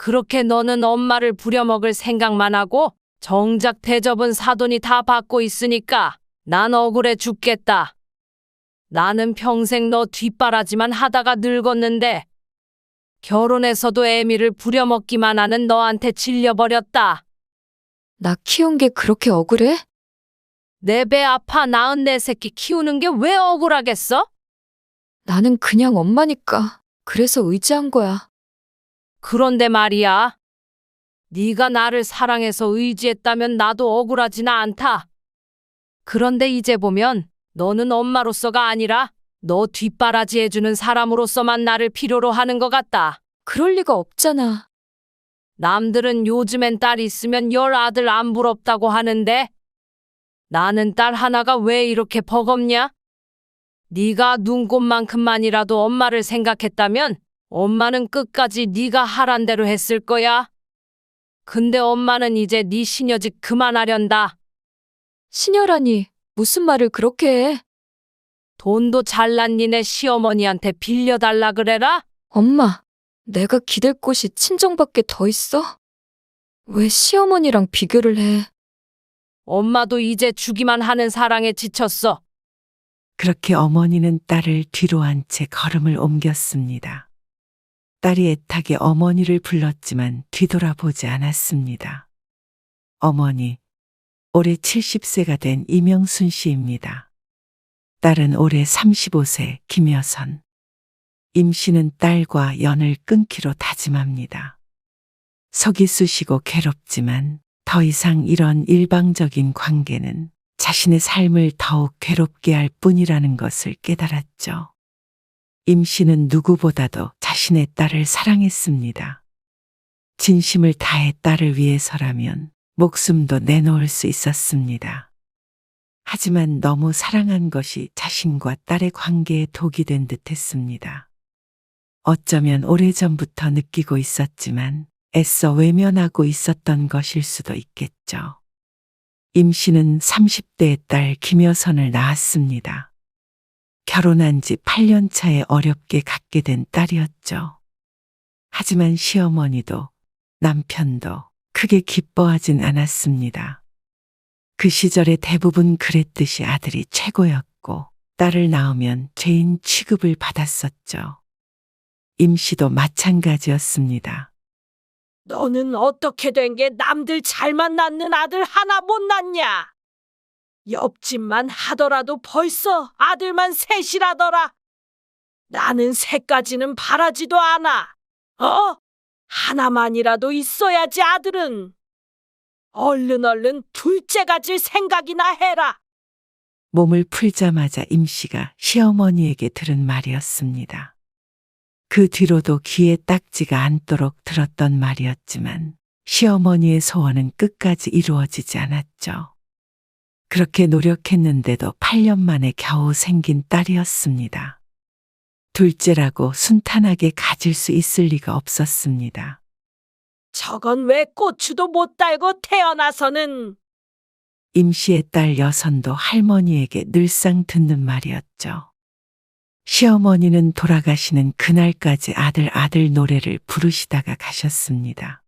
그렇게 너는 엄마를 부려먹을 생각만 하고 정작 대접은 사돈이 다 받고 있으니까 난 억울해 죽겠다. 나는 평생 너 뒷바라지만 하다가 늙었는데 결혼해서도 애미를 부려먹기만 하는 너한테 질려버렸다. 나 키운 게 그렇게 억울해? 내 배 아파 낳은 내 새끼 키우는 게 왜 억울하겠어? 나는 그냥 엄마니까. 그래서 의지한 거야. 그런데 말이야. 네가 나를 사랑해서 의지했다면 나도 억울하지는 않다. 그런데 이제 보면 너는 엄마로서가 아니라 너 뒷바라지 해주는 사람으로서만 나를 필요로 하는 것 같다. 그럴 리가 없잖아. 남들은 요즘엔 딸 있으면 열 아들 안 부럽다고 하는데 나는 딸 하나가 왜 이렇게 버겁냐? 네가 눈곱만큼만이라도 엄마를 생각했다면 엄마는 끝까지 네가 하란 대로 했을 거야. 근데 엄마는 이제 네 시녀짓 그만하련다. 시녀라니, 무슨 말을 그렇게 해? 돈도 잘난 니네 시어머니한테 빌려달라 그래라? 엄마, 내가 기댈 곳이 친정밖에 더 있어? 왜 시어머니랑 비교를 해? 엄마도 이제 주기만 하는 사랑에 지쳤어. 그렇게 어머니는 딸을 뒤로 한 채 걸음을 옮겼습니다. 딸이 애타게 어머니를 불렀지만 뒤돌아보지 않았습니다. 어머니, 올해 70세가 된 이명순 씨입니다. 딸은 올해 35세 김여선. 임 씨는 딸과 연을 끊기로 다짐합니다. 속이 쑤시고 괴롭지만 더 이상 이런 일방적인 관계는 자신의 삶을 더욱 괴롭게 할 뿐이라는 것을 깨달았죠. 임 씨는 누구보다도 자신의 딸을 사랑했습니다. 진심을 다해 딸을 위해서라면 목숨도 내놓을 수 있었습니다. 하지만 너무 사랑한 것이 자신과 딸의 관계에 독이 된 듯했습니다. 어쩌면 오래전부터 느끼고 있었지만 애써 외면하고 있었던 것일 수도 있겠죠. 임 씨는 30대의 딸 김여선을 낳았습니다. 결혼한 지 8년 차에 어렵게 갖게 된 딸이었죠. 하지만 시어머니도 남편도 크게 기뻐하진 않았습니다. 그 시절에 대부분 그랬듯이 아들이 최고였고 딸을 낳으면 죄인 취급을 받았었죠. 임 씨도 마찬가지였습니다. 너는 어떻게 된 게 남들 잘만 낳는 아들 하나 못 낳냐? 옆집만 하더라도 벌써 아들만 셋이라더라. 나는 셋까지는 바라지도 않아. 하나만이라도 있어야지 아들은. 얼른 둘째 가질 생각이나 해라. 몸을 풀자마자 임 씨가 시어머니에게 들은 말이었습니다. 그 뒤로도 귀에 딱지가 않도록 들었던 말이었지만 시어머니의 소원은 끝까지 이루어지지 않았죠. 그렇게 노력했는데도 8년 만에 겨우 생긴 딸이었습니다. 둘째라고 순탄하게 가질 수 있을 리가 없었습니다. 저건 왜 고추도 못 달고 태어나서는. 임 씨의 딸 여선도 할머니에게 늘상 듣는 말이었죠. 시어머니는 돌아가시는 그날까지 아들 노래를 부르시다가 가셨습니다.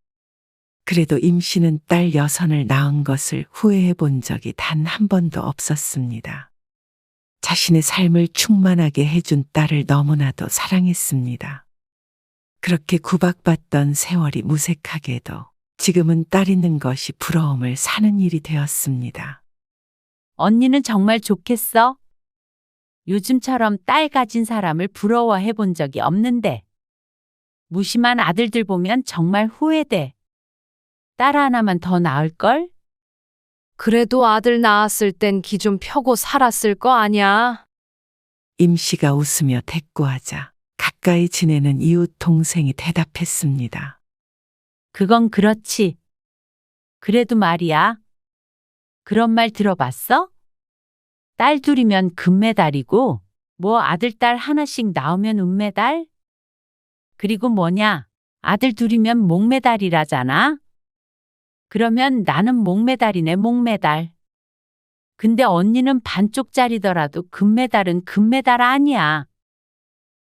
그래도 임 씨는 딸 여선을 낳은 것을 후회해 본 적이 단 한 번도 없었습니다. 자신의 삶을 충만하게 해준 딸을 너무나도 사랑했습니다. 그렇게 구박받던 세월이 무색하게도 지금은 딸 있는 것이 부러움을 사는 일이 되었습니다. 언니는 정말 좋겠어? 요즘처럼 딸 가진 사람을 부러워해 본 적이 없는데. 무심한 아들들 보면 정말 후회돼. 딸 하나만 더 낳을걸? 그래도 아들 낳았을 땐 기 좀 펴고 살았을 거 아냐? 임 씨가 웃으며 대꾸하자 가까이 지내는 이웃 동생이 대답했습니다. 그건 그렇지. 그래도 말이야. 그런 말 들어봤어? 딸 둘이면 금메달이고, 뭐 아들 딸 하나씩 낳으면 은메달? 그리고 뭐냐, 아들 둘이면 목메달이라잖아? 그러면 나는 목메달이네, 목메달. 근데 언니는 반쪽짜리더라도 금메달은 금메달 아니야.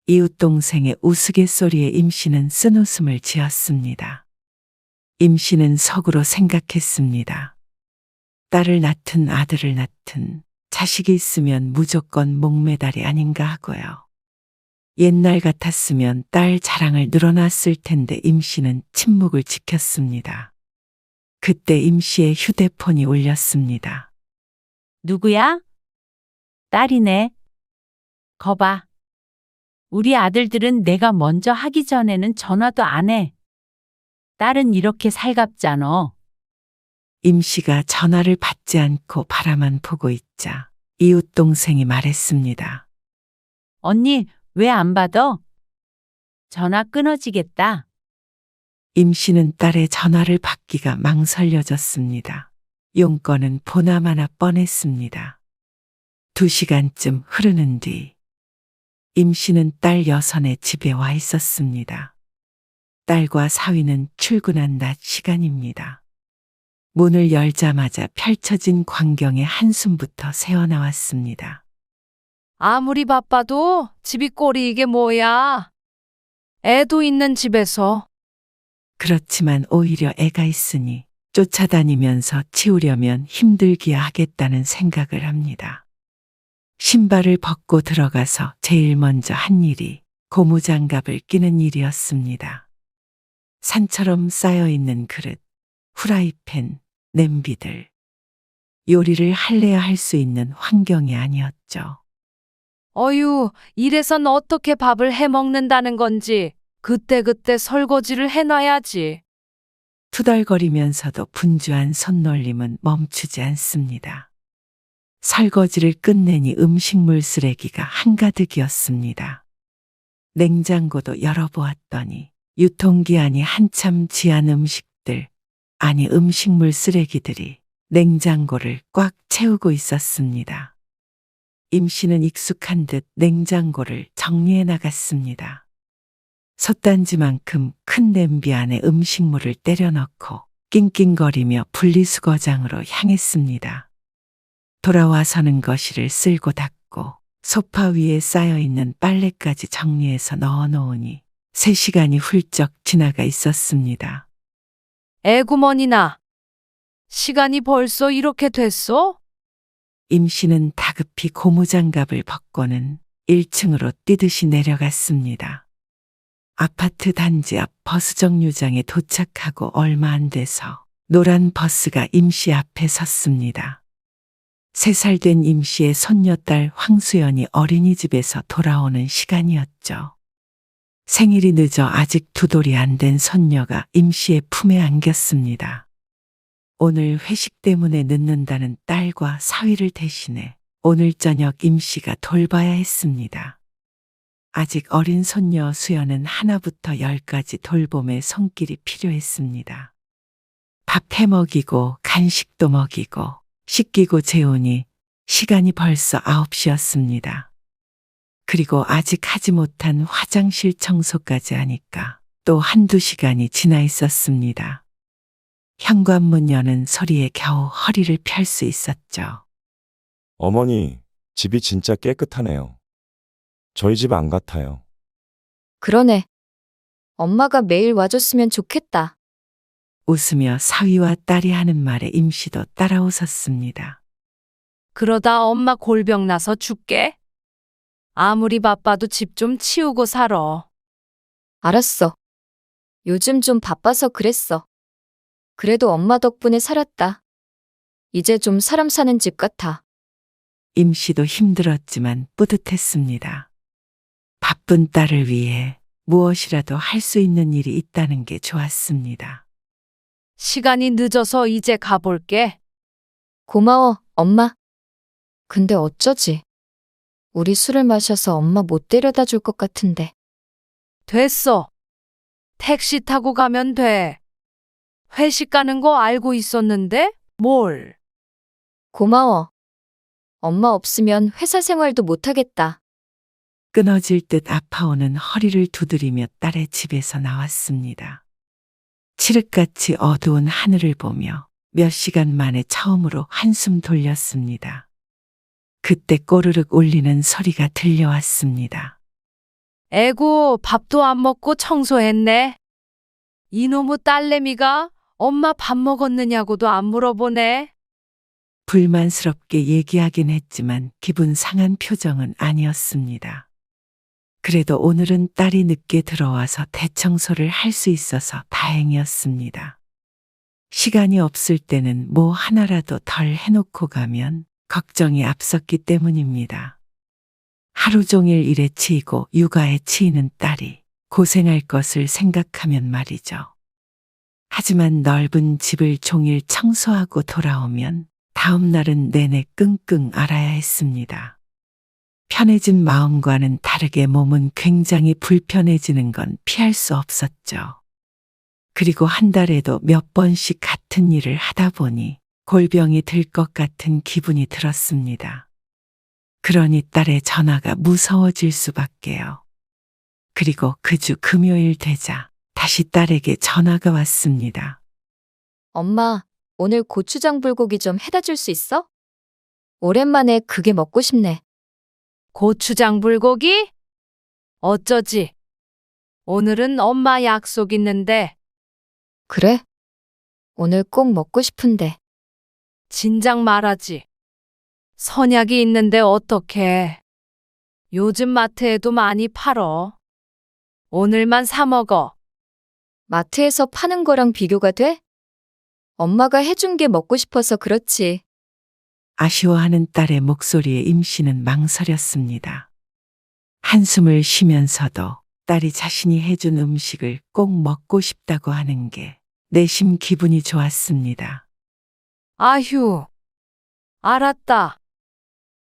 이웃 동생의 우스갯소리에 임 씨는 쓴웃음을 지었습니다. 임 씨는 속으로 생각했습니다. 딸을 낳든 아들을 낳든 자식이 있으면 무조건 목매달이 아닌가 하고요. 옛날 같았으면 딸 자랑을 늘어놨을 텐데 임 씨는 침묵을 지켰습니다. 그때 임 씨의 휴대폰이 울렸습니다. 누구야? 딸이네. 거봐. 우리 아들들은 내가 먼저 하기 전에는 전화도 안 해. 딸은 이렇게 살갑잖아. 임 씨가 전화를 받지 않고 바라만 보고 있자 이웃 동생이 말했습니다. 언니, 왜 안 받아? 전화 끊어지겠다. 임 씨는 딸의 전화를 받기가 망설여졌습니다. 용건은 보나마나 뻔했습니다. 2시간쯤 흐르는 뒤 임 씨는 딸 여선의 집에 와 있었습니다. 딸과 사위는 출근한 낮 시간입니다. 문을 열자마자 펼쳐진 광경에 한숨부터 새어나왔습니다. 아무리 바빠도 집이 꼴이 이게 뭐야. 애도 있는 집에서. 그렇지만 오히려 애가 있으니 쫓아다니면서 치우려면 힘들기야 하겠다는 생각을 합니다. 신발을 벗고 들어가서 제일 먼저 한 일이 고무장갑을 끼는 일이었습니다. 산처럼 쌓여있는 그릇, 후라이팬, 냄비들. 요리를 할래야 할 수 있는 환경이 아니었죠. 어휴, 이래선 어떻게 밥을 해 먹는다는 건지 그때그때 설거지를 해놔야지. 투덜거리면서도 분주한 손놀림은 멈추지 않습니다. 설거지를 끝내니 음식물 쓰레기가 한가득이었습니다. 냉장고도 열어보았더니 유통기한이 한참 지한 음식들, 아니 음식물 쓰레기들이 냉장고를 꽉 채우고 있었습니다. 임 씨는 익숙한 듯 냉장고를 정리해 나갔습니다. 솥단지만큼 큰 냄비 안에 음식물을 때려 넣고 낑낑거리며 분리수거장으로 향했습니다. 돌아와서는 거실을 쓸고 닦고 소파 위에 쌓여있는 빨래까지 정리해서 넣어놓으니 3시간이 훌쩍 지나가 있었습니다. 애구머니나. 시간이 벌써 이렇게 됐어? 임 씨는 다급히 고무장갑을 벗고는 1층으로 뛰듯이 내려갔습니다. 아파트 단지 앞 버스 정류장에 도착하고 얼마 안 돼서 노란 버스가 임 씨 앞에 섰습니다. 3살 된 임 씨의 손녀딸 황수연이 어린이집에서 돌아오는 시간이었죠. 생일이 늦어 아직 2돌이 안 된 손녀가 임 씨의 품에 안겼습니다. 오늘 회식 때문에 늦는다는 딸과 사위를 대신해 오늘 저녁 임 씨가 돌봐야 했습니다. 아직 어린 손녀 수연은 하나부터 10까지 돌봄의 손길이 필요했습니다. 밥 해먹이고 간식도 먹이고 씻기고 재우니 시간이 벌써 9시였습니다. 그리고 아직 하지 못한 화장실 청소까지 하니까 또 1~2시간이 지나 있었습니다. 현관문 여는 소리에 겨우 허리를 펼 수 있었죠. 어머니, 집이 진짜 깨끗하네요. 저희 집 안 같아요. 그러네. 엄마가 매일 와줬으면 좋겠다. 웃으며 사위와 딸이 하는 말에 임 씨도 따라 웃었습니다. 그러다 엄마 골병 나서 죽게. 아무리 바빠도 집 좀 치우고 살아. 알았어. 요즘 좀 바빠서 그랬어. 그래도 엄마 덕분에 살았다. 이제 좀 사람 사는 집 같아. 임 씨도 힘들었지만 뿌듯했습니다. 바쁜 딸을 위해 무엇이라도 할 수 있는 일이 있다는 게 좋았습니다. 시간이 늦어서 이제 가볼게. 고마워, 엄마. 근데 어쩌지? 우리 술을 마셔서 엄마 못 데려다 줄 것 같은데. 됐어. 택시 타고 가면 돼. 회식 가는 거 알고 있었는데 뭘. 고마워. 엄마 없으면 회사 생활도 못하겠다. 끊어질 듯 아파오는 허리를 두드리며 딸의 집에서 나왔습니다. 칠흑같이 어두운 하늘을 보며 몇 시간 만에 처음으로 한숨 돌렸습니다. 그때 꼬르륵 울리는 소리가 들려왔습니다. 에고, 밥도 안 먹고 청소했네. 이놈의 딸내미가 엄마 밥 먹었느냐고도 안 물어보네. 불만스럽게 얘기하긴 했지만 기분 상한 표정은 아니었습니다. 그래도 오늘은 딸이 늦게 들어와서 대청소를 할 수 있어서 다행이었습니다. 시간이 없을 때는 뭐 하나라도 덜 해놓고 가면 걱정이 앞섰기 때문입니다. 하루 종일 일에 치이고 육아에 치이는 딸이 고생할 것을 생각하면 말이죠. 하지만 넓은 집을 종일 청소하고 돌아오면 다음 날은 내내 끙끙 앓아야 했습니다. 편해진 마음과는 다르게 몸은 굉장히 불편해지는 건 피할 수 없었죠. 그리고 한 달에도 몇 번씩 같은 일을 하다 보니 골병이 들 것 같은 기분이 들었습니다. 그러니 딸의 전화가 무서워질 수밖에요. 그리고 그 주 금요일 되자 다시 딸에게 전화가 왔습니다. 엄마, 오늘 고추장 불고기 좀 해다 줄 수 있어? 오랜만에 그게 먹고 싶네. 고추장 불고기? 어쩌지? 오늘은 엄마 약속 있는데 그래? 오늘 꼭 먹고 싶은데. 진작 말하지. 선약이 있는데 어떡해. 요즘 마트에도 많이 팔어. 오늘만 사 먹어. 마트에서 파는 거랑 비교가 돼? 엄마가 해준 게 먹고 싶어서 그렇지. 아쉬워하는 딸의 목소리에 임씨는 망설였습니다. 한숨을 쉬면서도 딸이 자신이 해준 음식을 꼭 먹고 싶다고 하는 게 내심 기분이 좋았습니다. 아휴. 알았다.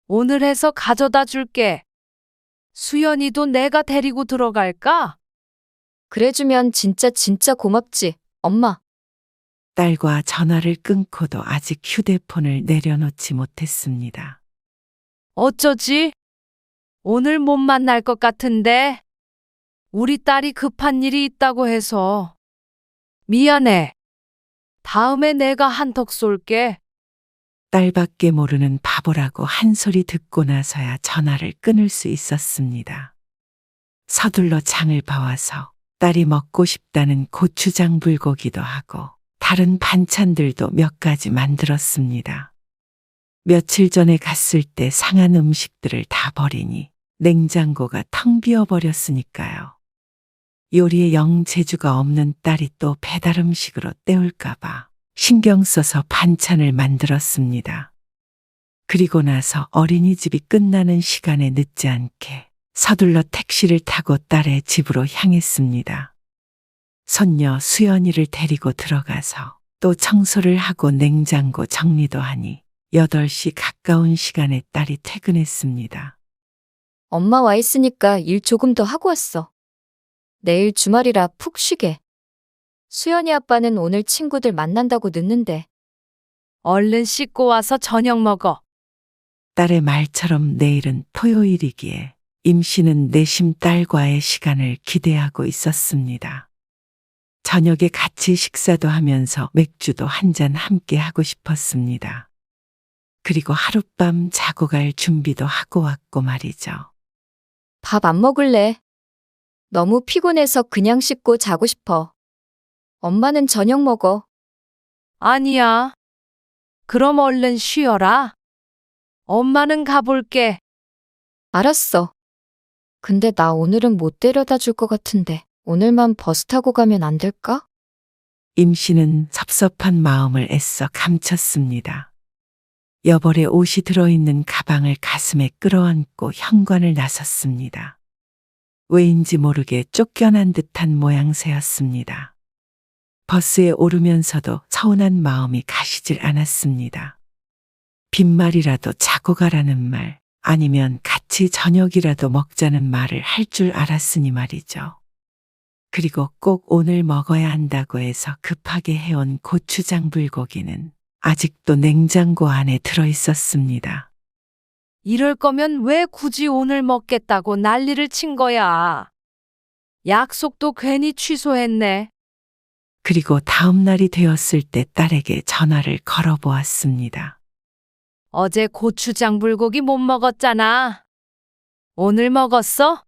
오늘 해서 가져다 줄게. 수연이도 내가 데리고 들어갈까? 그래주면 진짜 고맙지, 엄마. 딸과 전화를 끊고도 아직 휴대폰을 내려놓지 못했습니다. 어쩌지? 오늘 못 만날 것 같은데. 우리 딸이 급한 일이 있다고 해서. 미안해. 다음에 내가 한턱 쏠게. 딸밖에 모르는 바보라고 한 소리 듣고 나서야 전화를 끊을 수 있었습니다. 서둘러 장을 봐와서 딸이 먹고 싶다는 고추장 불고기도 하고 다른 반찬들도 몇 가지 만들었습니다. 며칠 전에 갔을 때 상한 음식들을 다 버리니 냉장고가 텅 비어버렸으니까요. 요리에 영 재주가 없는 딸이 또 배달 음식으로 때울까봐 신경 써서 반찬을 만들었습니다. 그리고 나서 어린이집이 끝나는 시간에 늦지 않게 서둘러 택시를 타고 딸의 집으로 향했습니다. 손녀 수연이를 데리고 들어가서 또 청소를 하고 냉장고 정리도 하니 8시 가까운 시간에 딸이 퇴근했습니다. 엄마 와 있으니까 일 조금 더 하고 왔어. 내일 주말이라 푹 쉬게. 수연이 아빠는 오늘 친구들 만난다고 늦는데. 얼른 씻고 와서 저녁 먹어. 딸의 말처럼 내일은 토요일이기에 임씨는 내심 딸과의 시간을 기대하고 있었습니다. 저녁에 같이 식사도 하면서 맥주도 한 잔 함께 하고 싶었습니다. 그리고 하룻밤 자고 갈 준비도 하고 왔고 말이죠. 밥 안 먹을래. 너무 피곤해서 그냥 씻고 자고 싶어. 엄마는 저녁 먹어. 아니야. 그럼 얼른 쉬어라. 엄마는 가볼게. 알았어. 근데 나 오늘은 못 데려다 줄 것 같은데 오늘만 버스 타고 가면 안 될까? 임씨는 섭섭한 마음을 애써 감췄습니다. 여벌의 옷이 들어있는 가방을 가슴에 끌어안고 현관을 나섰습니다. 왜인지 모르게 쫓겨난 듯한 모양새였습니다. 버스에 오르면서도 서운한 마음이 가시질 않았습니다. 빈말이라도 자고 가라는 말, 아니면 같이 저녁이라도 먹자는 말을 할 줄 알았으니 말이죠. 그리고 꼭 오늘 먹어야 한다고 해서 급하게 해온 고추장 불고기는 아직도 냉장고 안에 들어 있었습니다. 이럴 거면 왜 굳이 오늘 먹겠다고 난리를 친 거야. 약속도 괜히 취소했네. 그리고 다음 날이 되었을 때 딸에게 전화를 걸어보았습니다. 어제 고추장 불고기 못 먹었잖아. 오늘 먹었어?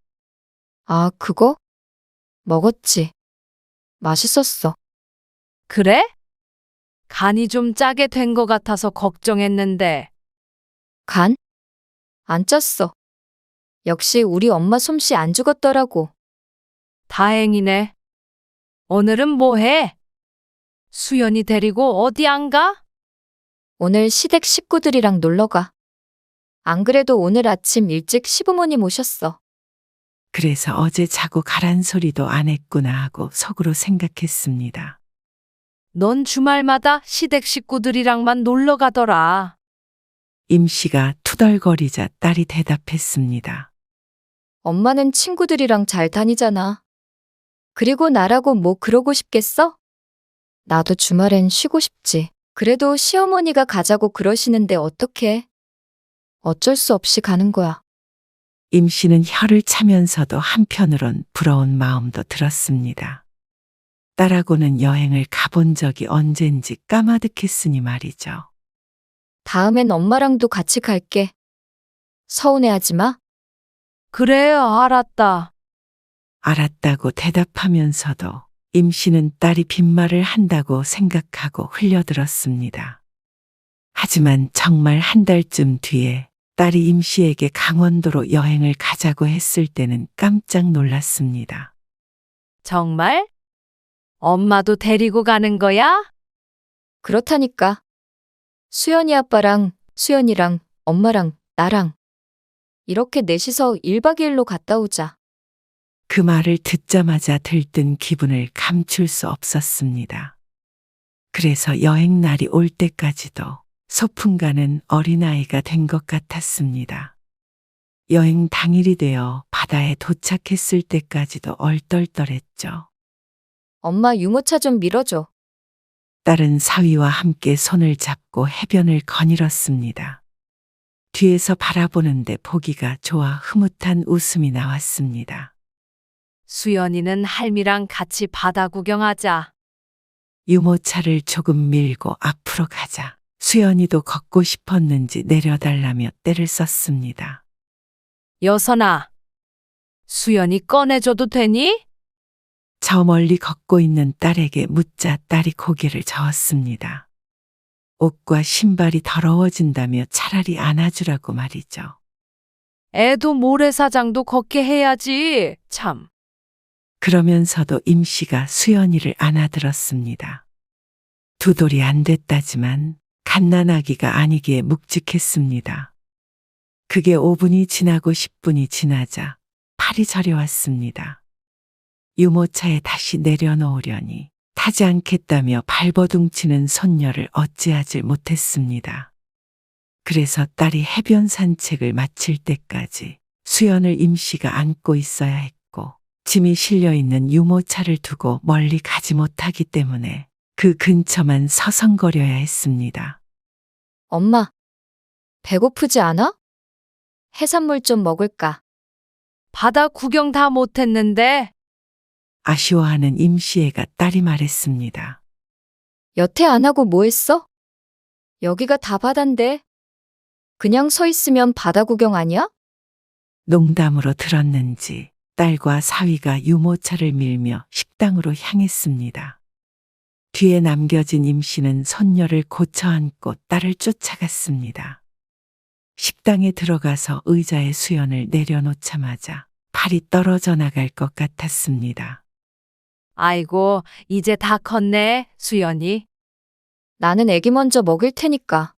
아, 그거? 먹었지. 맛있었어. 그래? 간이 좀 짜게 된 것 같아서 걱정했는데. 간? 안 쪘어. 역시 우리 엄마 솜씨 안 죽었더라고. 다행이네. 오늘은 뭐 해? 수연이 데리고 어디 안 가? 오늘 시댁 식구들이랑 놀러 가. 안 그래도 오늘 아침 일찍 시부모님 오셨어. 그래서 어제 자고 가란 소리도 안 했구나 하고 속으로 생각했습니다. 넌 주말마다 시댁 식구들이랑만 놀러 가더라. 임씨가 투덜거리자 딸이 대답했습니다. 엄마는 친구들이랑 잘 다니잖아. 그리고 나라고 뭐 그러고 싶겠어? 나도 주말엔 쉬고 싶지. 그래도 시어머니가 가자고 그러시는데 어떡해? 어쩔 수 없이 가는 거야. 임씨는 혀를 차면서도 한편으론 부러운 마음도 들었습니다. 딸하고는 여행을 가본 적이 언젠지 까마득했으니 말이죠. 다음엔 엄마랑도 같이 갈게. 서운해하지 마. 그래, 알았다. 알았다고 대답하면서도 임씨는 딸이 빈말을 한다고 생각하고 흘려들었습니다. 하지만 정말 한 달쯤 뒤에 딸이 임씨에게 강원도로 여행을 가자고 했을 때는 깜짝 놀랐습니다. 정말? 엄마도 데리고 가는 거야? 그렇다니까. 수연이 아빠랑 수연이랑 엄마랑 나랑 이렇게 넷이서 1박 2일로 갔다 오자. 그 말을 듣자마자 들뜬 기분을 감출 수 없었습니다. 그래서 여행 날이 올 때까지도 소풍 가는 어린아이가 된 것 같았습니다. 여행 당일이 되어 바다에 도착했을 때까지도 얼떨떨했죠. 엄마 유모차 좀 밀어줘. 딸은 사위와 함께 손을 잡고 해변을 거닐었습니다. 뒤에서 바라보는데 보기가 좋아 흐뭇한 웃음이 나왔습니다. 수연이는 할미랑 같이 바다 구경하자. 유모차를 조금 밀고 앞으로 가자. 수연이도 걷고 싶었는지 내려달라며 떼를 썼습니다. 여선아, 수연이 꺼내줘도 되니? 저 멀리 걷고 있는 딸에게 묻자 딸이 고개를 저었습니다. 옷과 신발이 더러워진다며 차라리 안아주라고 말이죠. 애도 모래사장도 걷게 해야지. 참. 그러면서도 임씨가 수연이를 안아들었습니다. 두 돌이 안 됐다지만 갓난아기가 아니기에 묵직했습니다. 그게 5분이 지나고 10분이 지나자 팔이 저려왔습니다. 유모차에 다시 내려놓으려니 타지 않겠다며 발버둥치는 손녀를 어찌하지 못했습니다. 그래서 딸이 해변 산책을 마칠 때까지 수연을 임씨가 안고 있어야 했고 짐이 실려있는 유모차를 두고 멀리 가지 못하기 때문에 그 근처만 서성거려야 했습니다. 엄마, 배고프지 않아? 해산물 좀 먹을까? 바다 구경 다 못했는데. 아쉬워하는 임씨애가 딸이 말했습니다. 여태 안 하고 뭐 했어? 여기가 다 바다인데. 그냥 서 있으면 바다 구경 아니야? 농담으로 들었는지 딸과 사위가 유모차를 밀며 식당으로 향했습니다. 뒤에 남겨진 임씨는 손녀를 고쳐 안고 딸을 쫓아갔습니다. 식당에 들어가서 의자에 수연을 내려놓자마자 팔이 떨어져 나갈 것 같았습니다. 아이고, 이제 다 컸네, 수연이. 나는 애기 먼저 먹일 테니까.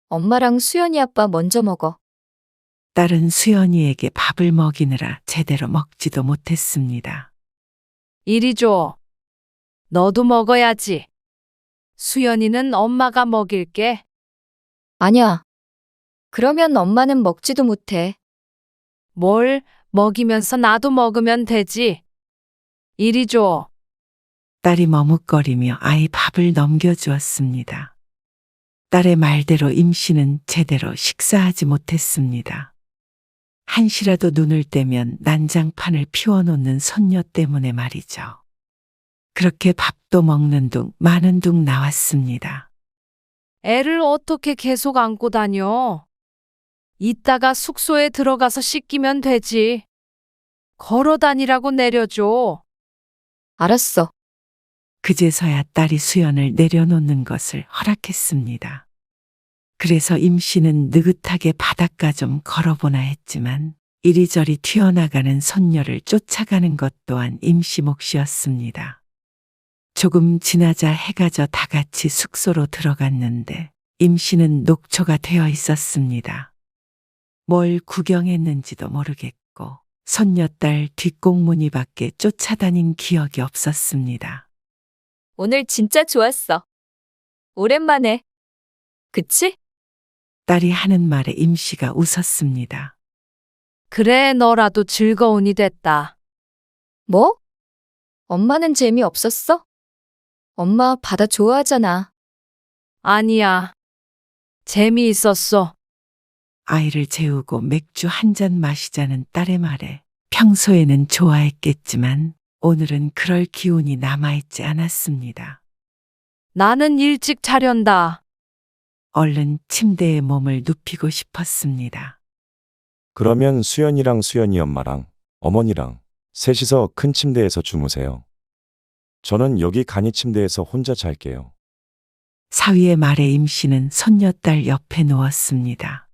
엄마랑 수연이 아빠 먼저 먹어. 딸은 수연이에게 밥을 먹이느라 제대로 먹지도 못했습니다. 이리 줘. 너도 먹어야지. 수연이는 엄마가 먹일게. 아니야. 그러면 엄마는 먹지도 못해. 뭘 먹이면서 나도 먹으면 되지. 이리 줘. 딸이 머뭇거리며 아이 밥을 넘겨주었습니다. 딸의 말대로 임씨는 제대로 식사하지 못했습니다. 한시라도 눈을 떼면 난장판을 피워놓는 손녀 때문에 말이죠. 그렇게 밥도 먹는 둥 마는 둥 나왔습니다. 애를 어떻게 계속 안고 다녀? 이따가 숙소에 들어가서 씻기면 되지. 걸어 다니라고 내려줘. 알았어. 그제서야 딸이 수연을 내려놓는 것을 허락했습니다. 그래서 임 씨는 느긋하게 바닷가 좀 걸어보나 했지만 이리저리 튀어나가는 손녀를 쫓아가는 것 또한 임 씨 몫이었습니다. 조금 지나자 해가 져 다 같이 숙소로 들어갔는데 임 씨는 녹초가 되어 있었습니다. 뭘 구경했는지도 모르겠고 손녀딸 뒷공무니 밖에 쫓아다닌 기억이 없었습니다. 오늘 진짜 좋았어. 오랜만에. 그치? 딸이 하는 말에 임 씨가 웃었습니다. 그래, 너라도 즐거운이 됐다. 뭐? 엄마는 재미없었어? 엄마 바다 좋아하잖아. 아니야. 재미있었어. 아이를 재우고 맥주 한 잔 마시자는 딸의 말에 평소에는 좋아했겠지만 오늘은 그럴 기운이 남아있지 않았습니다. 나는 일찍 자련다. 얼른 침대에 몸을 눕히고 싶었습니다. 그러면 수연이랑 수연이 엄마랑 어머니랑 셋이서 큰 침대에서 주무세요. 저는 여기 간이 침대에서 혼자 잘게요. 사위의 말에 임 씨는 손녀딸 옆에 누웠습니다.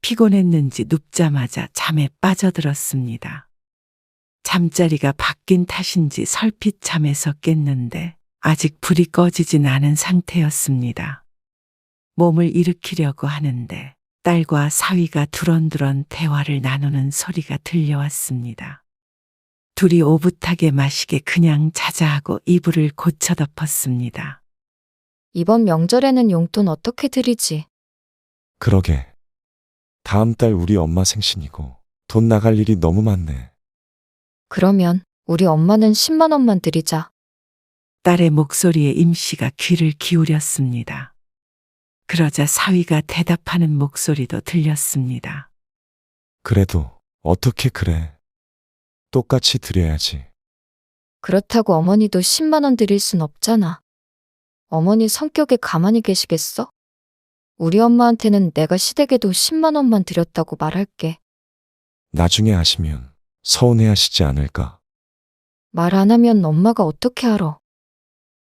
피곤했는지 눕자마자 잠에 빠져들었습니다. 잠자리가 바뀐 탓인지 설핏 잠에서 깼는데 아직 불이 꺼지진 않은 상태였습니다. 몸을 일으키려고 하는데 딸과 사위가 두런두런 대화를 나누는 소리가 들려왔습니다. 둘이 오붓하게 마시게 그냥 자자하고 이불을 고쳐 덮었습니다. 이번 명절에는 용돈 어떻게 드리지? 그러게. 다음 달 우리 엄마 생신이고 돈 나갈 일이 너무 많네. 그러면 우리 엄마는 10만 원만 드리자. 딸의 목소리에 임 씨가 귀를 기울였습니다. 그러자 사위가 대답하는 목소리도 들렸습니다. 그래도 어떻게 그래. 똑같이 드려야지. 그렇다고 어머니도 10만 원 드릴 순 없잖아. 어머니 성격에 가만히 계시겠어? 우리 엄마한테는 내가 시댁에도 10만 원만 드렸다고 말할게. 나중에 아시면 서운해하시지 않을까? 말 안 하면 엄마가 어떻게 알아?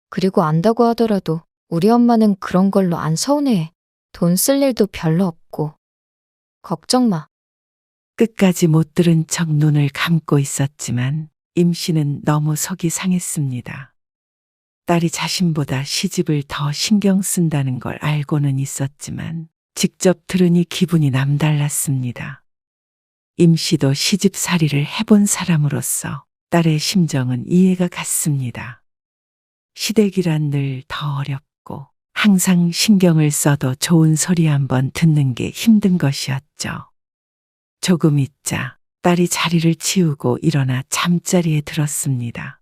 그리고 안다고 하더라도 우리 엄마는 그런 걸로 안 서운해해. 돈 쓸 일도 별로 없고. 걱정 마. 끝까지 못 들은 척 눈을 감고 있었지만 임 씨는 너무 속이 상했습니다. 딸이 자신보다 시집을 더 신경 쓴다는 걸 알고는 있었지만 직접 들으니 기분이 남달랐습니다. 임 씨도 시집살이를 해본 사람으로서 딸의 심정은 이해가 갔습니다. 시댁이란 늘 더 어렵고 항상 신경을 써도 좋은 소리 한번 듣는 게 힘든 것이었죠. 조금 있자 딸이 자리를 치우고 일어나 잠자리에 들었습니다.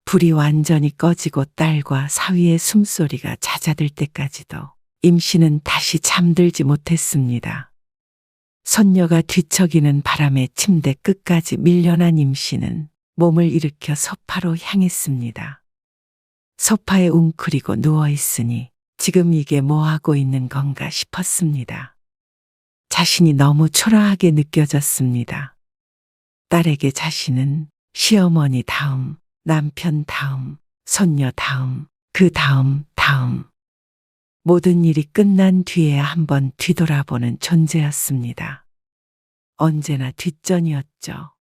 불이 완전히 꺼지고 딸과 사위의 숨소리가 잦아들 때까지도 임 씨는 다시 잠들지 못했습니다. 손녀가 뒤척이는 바람에 침대 끝까지 밀려난 임 씨는 몸을 일으켜 소파로 향했습니다. 소파에 웅크리고 누워있으니 지금 이게 뭐하고 있는 건가 싶었습니다. 자신이 너무 초라하게 느껴졌습니다. 딸에게 자신은 시어머니 다음, 남편 다음, 손녀 다음, 그 다음, 다음. 모든 일이 끝난 뒤에야 한번 뒤돌아보는 존재였습니다. 언제나 뒷전이었죠.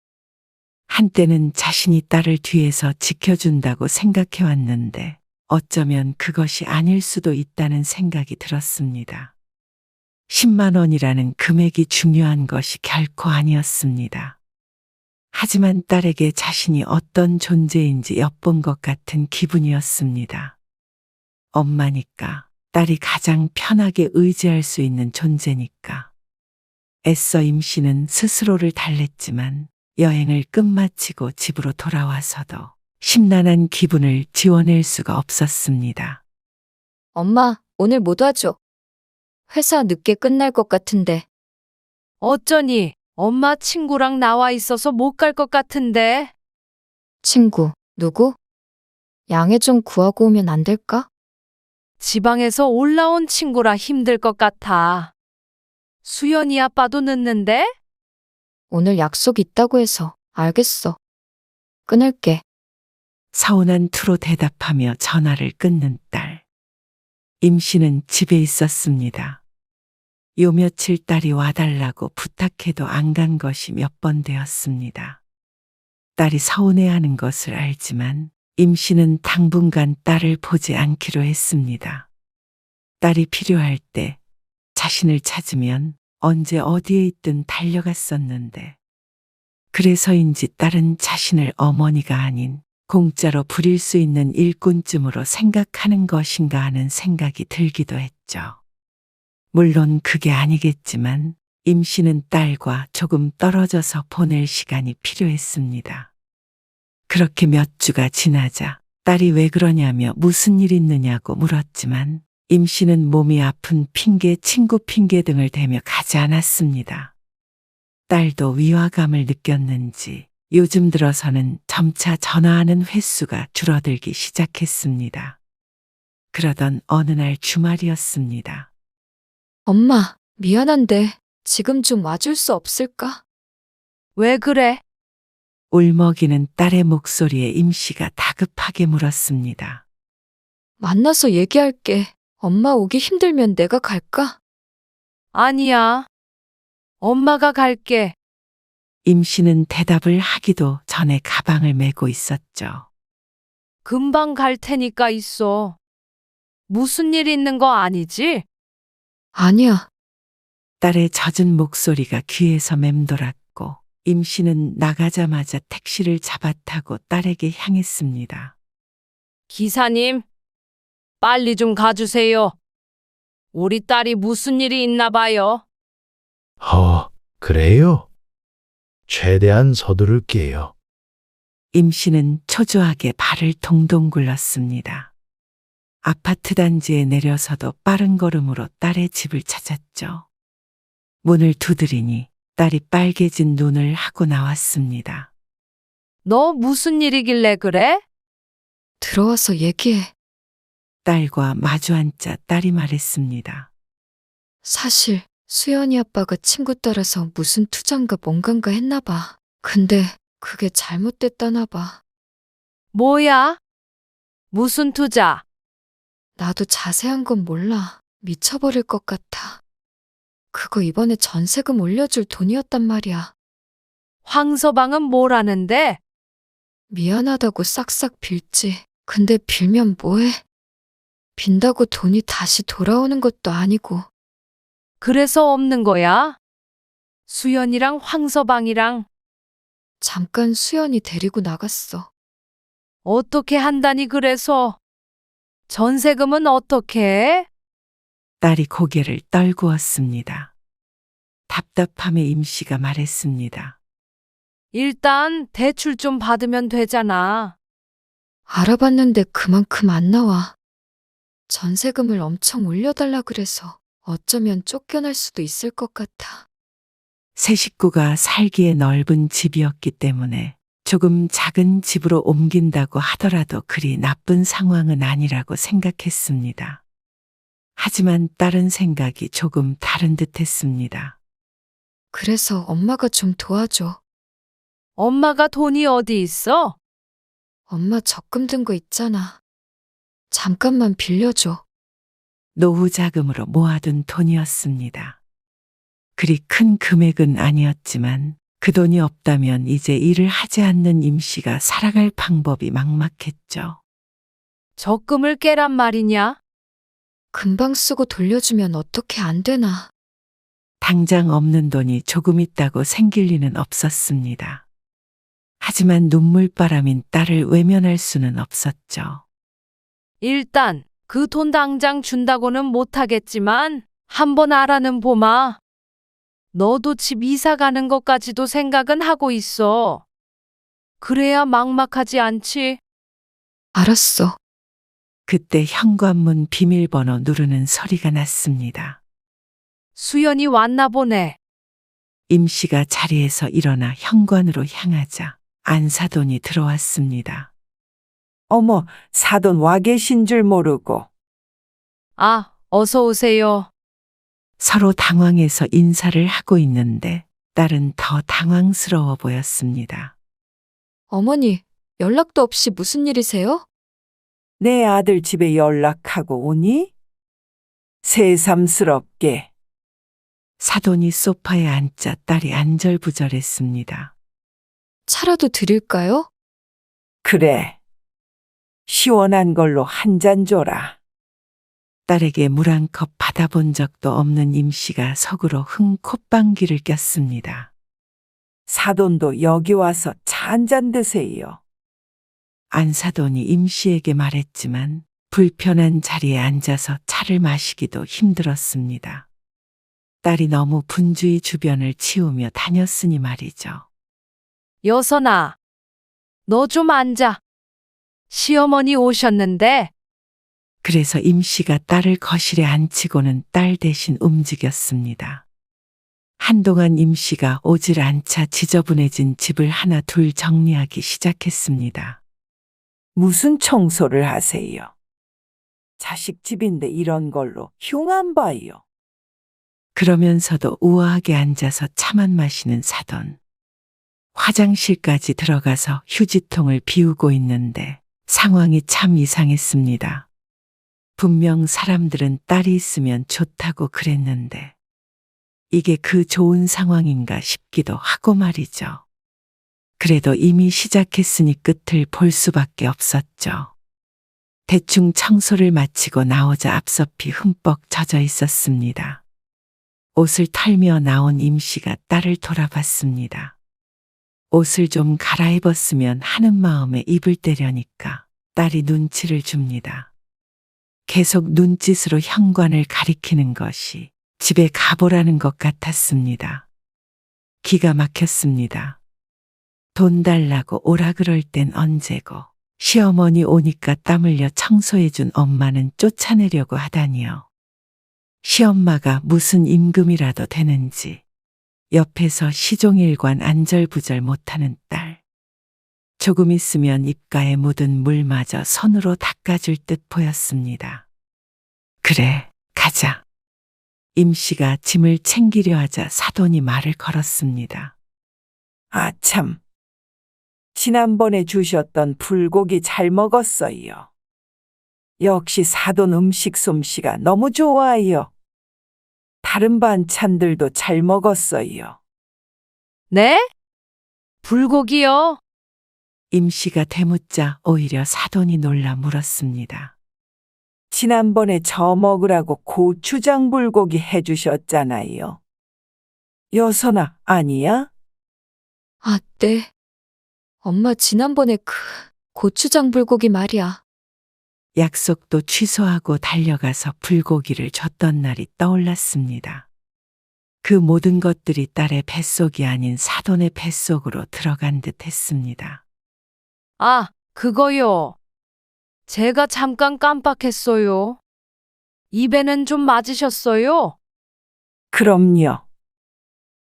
한때는 자신이 딸을 뒤에서 지켜준다고 생각해왔는데 어쩌면 그것이 아닐 수도 있다는 생각이 들었습니다. 10만 원이라는 금액이 중요한 것이 결코 아니었습니다. 하지만 딸에게 자신이 어떤 존재인지 엿본 것 같은 기분이었습니다. 엄마니까, 딸이 가장 편하게 의지할 수 있는 존재니까. 애써 임 씨는 스스로를 달랬지만 여행을 끝마치고 집으로 돌아와서도 심란한 기분을 지워낼 수가 없었습니다. 엄마, 오늘 못 와줘. 회사 늦게 끝날 것 같은데. 어쩌니? 엄마 친구랑 나와 있어서 못 갈 것 같은데. 친구, 누구? 양해 좀 구하고 오면 안 될까? 지방에서 올라온 친구라 힘들 것 같아. 수연이 아빠도 늦는데? 오늘 약속 있다고 해서 알겠어. 끊을게. 서운한 투로 대답하며 전화를 끊는 딸. 임 씨는 집에 있었습니다. 요 며칠 딸이 와달라고 부탁해도 안 간 것이 몇 번 되었습니다. 딸이 서운해하는 것을 알지만 임 씨는 당분간 딸을 보지 않기로 했습니다. 딸이 필요할 때 자신을 찾으면 언제 어디에 있든 달려갔었는데 그래서인지 딸은 자신을 어머니가 아닌 공짜로 부릴 수 있는 일꾼쯤으로 생각하는 것인가 하는 생각이 들기도 했죠. 물론 그게 아니겠지만 임 씨는 딸과 조금 떨어져서 보낼 시간이 필요했습니다. 그렇게 몇 주가 지나자 딸이 왜 그러냐며 무슨 일 있느냐고 물었지만 임 씨는 몸이 아픈 핑계, 친구 핑계 등을 대며 가지 않았습니다. 딸도 위화감을 느꼈는지 요즘 들어서는 점차 전화하는 횟수가 줄어들기 시작했습니다. 그러던 어느 날 주말이었습니다. 엄마, 미안한데 지금 좀 와줄 수 없을까? 왜 그래? 울먹이는 딸의 목소리에 임 씨가 다급하게 물었습니다. 만나서 얘기할게. 엄마 오기 힘들면 내가 갈까? 아니야. 엄마가 갈게. 임 씨는 대답을 하기도 전에 가방을 메고 있었죠. 금방 갈 테니까 있어. 무슨 일 있는 거 아니지? 아니야. 딸의 젖은 목소리가 귀에서 맴돌았고 임 씨는 나가자마자 택시를 잡아타고 딸에게 향했습니다. 기사님, 빨리 좀 가주세요. 우리 딸이 무슨 일이 있나 봐요. 그래요? 최대한 서두를게요. 임 씨는 초조하게 발을 동동 굴렀습니다. 아파트 단지에 내려서도 빠른 걸음으로 딸의 집을 찾았죠. 문을 두드리니 딸이 빨개진 눈을 하고 나왔습니다. 너 무슨 일이길래 그래? 들어와서 얘기해. 딸과 마주 앉자 딸이 말했습니다. 사실 수연이 아빠가 친구 따라서 무슨 투자인가 뭔가인가 했나 봐. 근데 그게 잘못됐다나 봐. 뭐야? 무슨 투자? 나도 자세한 건 몰라. 미쳐버릴 것 같아. 그거 이번에 전세금 올려줄 돈이었단 말이야. 황서방은 뭐라는데? 미안하다고 싹싹 빌지. 근데 빌면 뭐해? 빈다고 돈이 다시 돌아오는 것도 아니고. 그래서 없는 거야? 수연이랑 황서방이랑 잠깐 수연이 데리고 나갔어. 어떻게 한다니 그래서? 전세금은 어떻게 해? 딸이 고개를 떨구었습니다. 답답함에 임 씨가 말했습니다. 일단 대출 좀 받으면 되잖아. 알아봤는데 그만큼 안 나와. 전세금을 엄청 올려달라 그래서 어쩌면 쫓겨날 수도 있을 것 같아. 세 식구가 살기에 넓은 집이었기 때문에 조금 작은 집으로 옮긴다고 하더라도 그리 나쁜 상황은 아니라고 생각했습니다. 하지만 딸은 생각이 조금 다른 듯 했습니다. 그래서 엄마가 좀 도와줘. 엄마가 돈이 어디 있어? 엄마 적금 든 거 있잖아. 잠깐만 빌려줘. 노후 자금으로 모아둔 돈이었습니다. 그리 큰 금액은 아니었지만 그 돈이 없다면 이제 일을 하지 않는 임 씨가 살아갈 방법이 막막했죠. 적금을 깨란 말이냐? 금방 쓰고 돌려주면 어떻게 안 되나. 당장 없는 돈이 조금 있다고 생길 리는 없었습니다. 하지만 눈물바람인 딸을 외면할 수는 없었죠. 일단 그 돈 당장 준다고는 못하겠지만 한번 알아는 보마. 너도 집 이사 가는 것까지도 생각은 하고 있어. 그래야 막막하지 않지. 알았어. 그때 현관문 비밀번호 누르는 소리가 났습니다. 수연이 왔나 보네. 임 씨가 자리에서 일어나 현관으로 향하자 안사돈이 들어왔습니다. 어머, 사돈 와 계신 줄 모르고. 아, 어서 오세요. 서로 당황해서 인사를 하고 있는데 딸은 더 당황스러워 보였습니다. 어머니, 연락도 없이 무슨 일이세요? 내 아들 집에 연락하고 오니? 새삼스럽게. 사돈이 소파에 앉자 딸이 안절부절했습니다. 차라도 드릴까요? 그래. 시원한 걸로 한 잔 줘라. 딸에게 물 한 컵 받아본 적도 없는 임씨가 속으로 흥 콧방귀를 꼈습니다. 사돈도 여기 와서 차 한 잔 드세요. 안사돈이 임씨에게 말했지만 불편한 자리에 앉아서 차를 마시기도 힘들었습니다. 딸이 너무 분주히 주변을 치우며 다녔으니 말이죠. 여선아, 너 좀 앉아. 시어머니 오셨는데. 그래서 임씨가 딸을 거실에 앉히고는 딸 대신 움직였습니다. 한동안 임씨가 오질 않자 지저분해진 집을 하나 둘 정리하기 시작했습니다. 무슨 청소를 하세요? 자식 집인데 이런 걸로 흉 안 봐요. 그러면서도 우아하게 앉아서 차만 마시는 사돈. 화장실까지 들어가서 휴지통을 비우고 있는데 상황이 참 이상했습니다. 분명 사람들은 딸이 있으면 좋다고 그랬는데 이게 그 좋은 상황인가 싶기도 하고 말이죠. 그래도 이미 시작했으니 끝을 볼 수밖에 없었죠. 대충 청소를 마치고 나오자 앞섭이 흠뻑 젖어 있었습니다. 옷을 털며 나온 임씨가 딸을 돌아봤습니다. 옷을 좀 갈아입었으면 하는 마음에 입을 떼려니까 딸이 눈치를 줍니다. 계속 눈짓으로 현관을 가리키는 것이 집에 가보라는 것 같았습니다. 기가 막혔습니다. 돈 달라고 오라 그럴 땐 언제고 시어머니 오니까 땀 흘려 청소해준 엄마는 쫓아내려고 하다니요. 시엄마가 무슨 임금이라도 되는지 옆에서 시종일관 안절부절 못하는 딸. 조금 있으면 입가에 묻은 물마저 손으로 닦아줄 듯 보였습니다. 그래, 가자. 임씨가 짐을 챙기려 하자 사돈이 말을 걸었습니다. 아, 참. 지난번에 주셨던 불고기 잘 먹었어요. 역시 사돈 음식 솜씨가 너무 좋아요. 다른 반찬들도 잘 먹었어요. 네? 불고기요? 임씨가 되묻자 오히려 사돈이 놀라 물었습니다. 지난번에 저 먹으라고 고추장 불고기 해주셨잖아요. 여선아, 아니야? 아, 네. 엄마 지난번에 고추장 불고기 말이야. 약속도 취소하고 달려가서 불고기를 줬던 날이 떠올랐습니다. 그 모든 것들이 딸의 뱃속이 아닌 사돈의 뱃속으로 들어간 듯 했습니다. 아, 그거요. 제가 잠깐 깜빡했어요. 입에는 좀 맞으셨어요? 그럼요.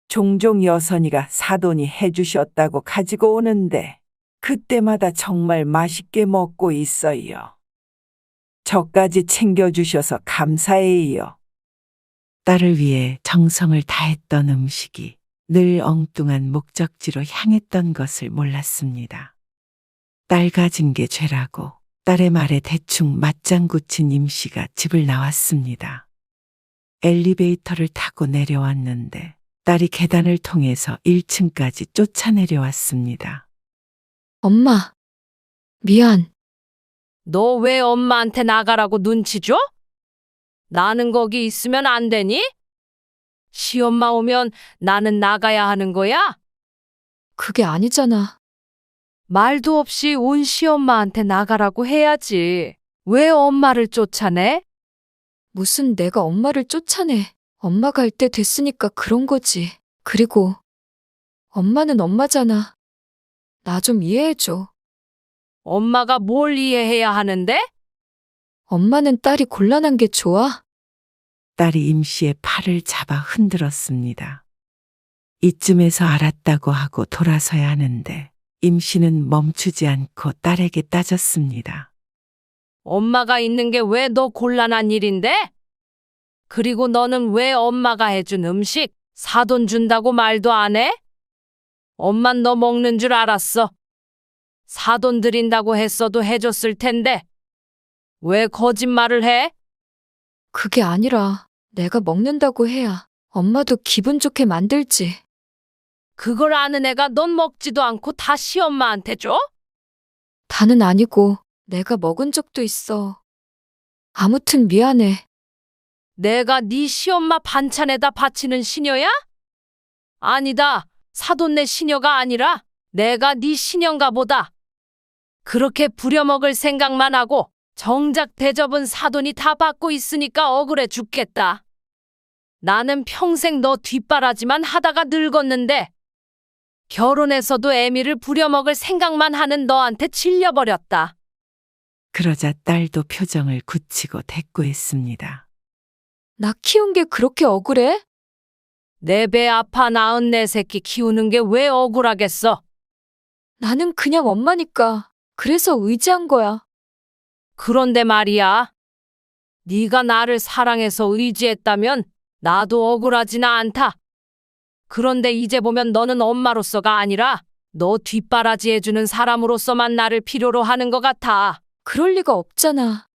종종 여선이가 사돈이 해주셨다고 가지고 오는데 그때마다 정말 맛있게 먹고 있어요. 저까지 챙겨주셔서 감사해요. 딸을 위해 정성을 다했던 음식이 늘 엉뚱한 목적지로 향했던 것을 몰랐습니다. 딸 가진 게 죄라고 딸의 말에 대충 맞장구 친 임씨가 집을 나왔습니다. 엘리베이터를 타고 내려왔는데 딸이 계단을 통해서 1층까지 쫓아내려왔습니다. 엄마, 미안. 너 왜 엄마한테 나가라고 눈치 줘? 나는 거기 있으면 안 되니? 시엄마 오면 나는 나가야 하는 거야? 그게 아니잖아. 말도 없이 온 시엄마한테 나가라고 해야지. 왜 엄마를 쫓아내? 무슨 내가 엄마를 쫓아내. 엄마 갈 때 됐으니까 그런 거지. 그리고 엄마는 엄마잖아. 나 좀 이해해줘. 엄마가 뭘 이해해야 하는데? 엄마는 딸이 곤란한 게 좋아? 딸이 임씨의 팔을 잡아 흔들었습니다. 이쯤에서 알았다고 하고 돌아서야 하는데 임씨는 멈추지 않고 딸에게 따졌습니다. 엄마가 있는 게 왜 너 곤란한 일인데? 그리고 너는 왜 엄마가 해준 음식 사돈 준다고 말도 안 해? 엄만 너 먹는 줄 알았어. 사돈 드린다고 했어도 해줬을 텐데. 왜 거짓말을 해? 그게 아니라 내가 먹는다고 해야 엄마도 기분 좋게 만들지. 그걸 아는 애가 넌 먹지도 않고 다 시엄마한테 줘? 다는 아니고 내가 먹은 적도 있어. 아무튼 미안해. 내가 네 시엄마 반찬에다 바치는 시녀야? 아니다. 사돈네 시녀가 아니라 내가 네 시녀인가 보다. 그렇게 부려먹을 생각만 하고 정작 대접은 사돈이 다 받고 있으니까 억울해 죽겠다. 나는 평생 너 뒷바라지만 하다가 늙었는데 결혼해서도 애미를 부려먹을 생각만 하는 너한테 질려버렸다. 그러자 딸도 표정을 굳히고 대꾸했습니다. 나 키운 게 그렇게 억울해? 내 배 아파 낳은 내 새끼 키우는 게 왜 억울하겠어? 나는 그냥 엄마니까. 그래서 의지한 거야. 그런데 말이야. 네가 나를 사랑해서 의지했다면 나도 억울하지나 않다. 그런데 이제 보면 너는 엄마로서가 아니라 너 뒷바라지 해주는 사람으로서만 나를 필요로 하는 것 같아. 그럴 리가 없잖아.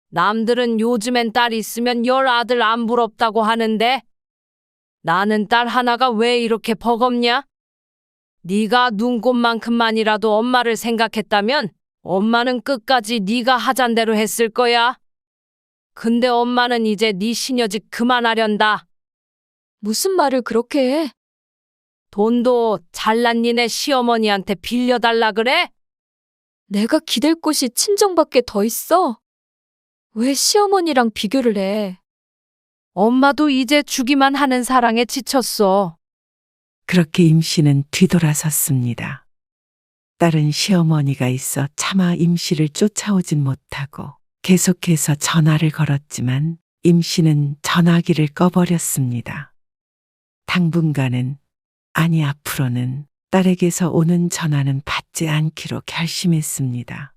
남들은 요즘엔 딸 있으면 열 아들 안 부럽다고 하는데 나는 딸 하나가 왜 이렇게 버겁냐? 네가 눈곱만큼만이라도 엄마를 생각했다면 엄마는 끝까지 네가 하잔 대로 했을 거야. 근데 엄마는 이제 네 시녀짓 그만하련다. 무슨 말을 그렇게 해? 돈도 잘난 니네 시어머니한테 빌려달라 그래? 내가 기댈 곳이 친정밖에 더 있어? 왜 시어머니랑 비교를 해? 엄마도 이제 주기만 하는 사랑에 지쳤어. 그렇게 임 씨는 뒤돌아섰습니다. 딸은 시어머니가 있어 차마 임 씨를 쫓아오진 못하고 계속해서 전화를 걸었지만 임 씨는 전화기를 꺼버렸습니다. 당분간은, 아니 앞으로는 딸에게서 오는 전화는 받지 않기로 결심했습니다.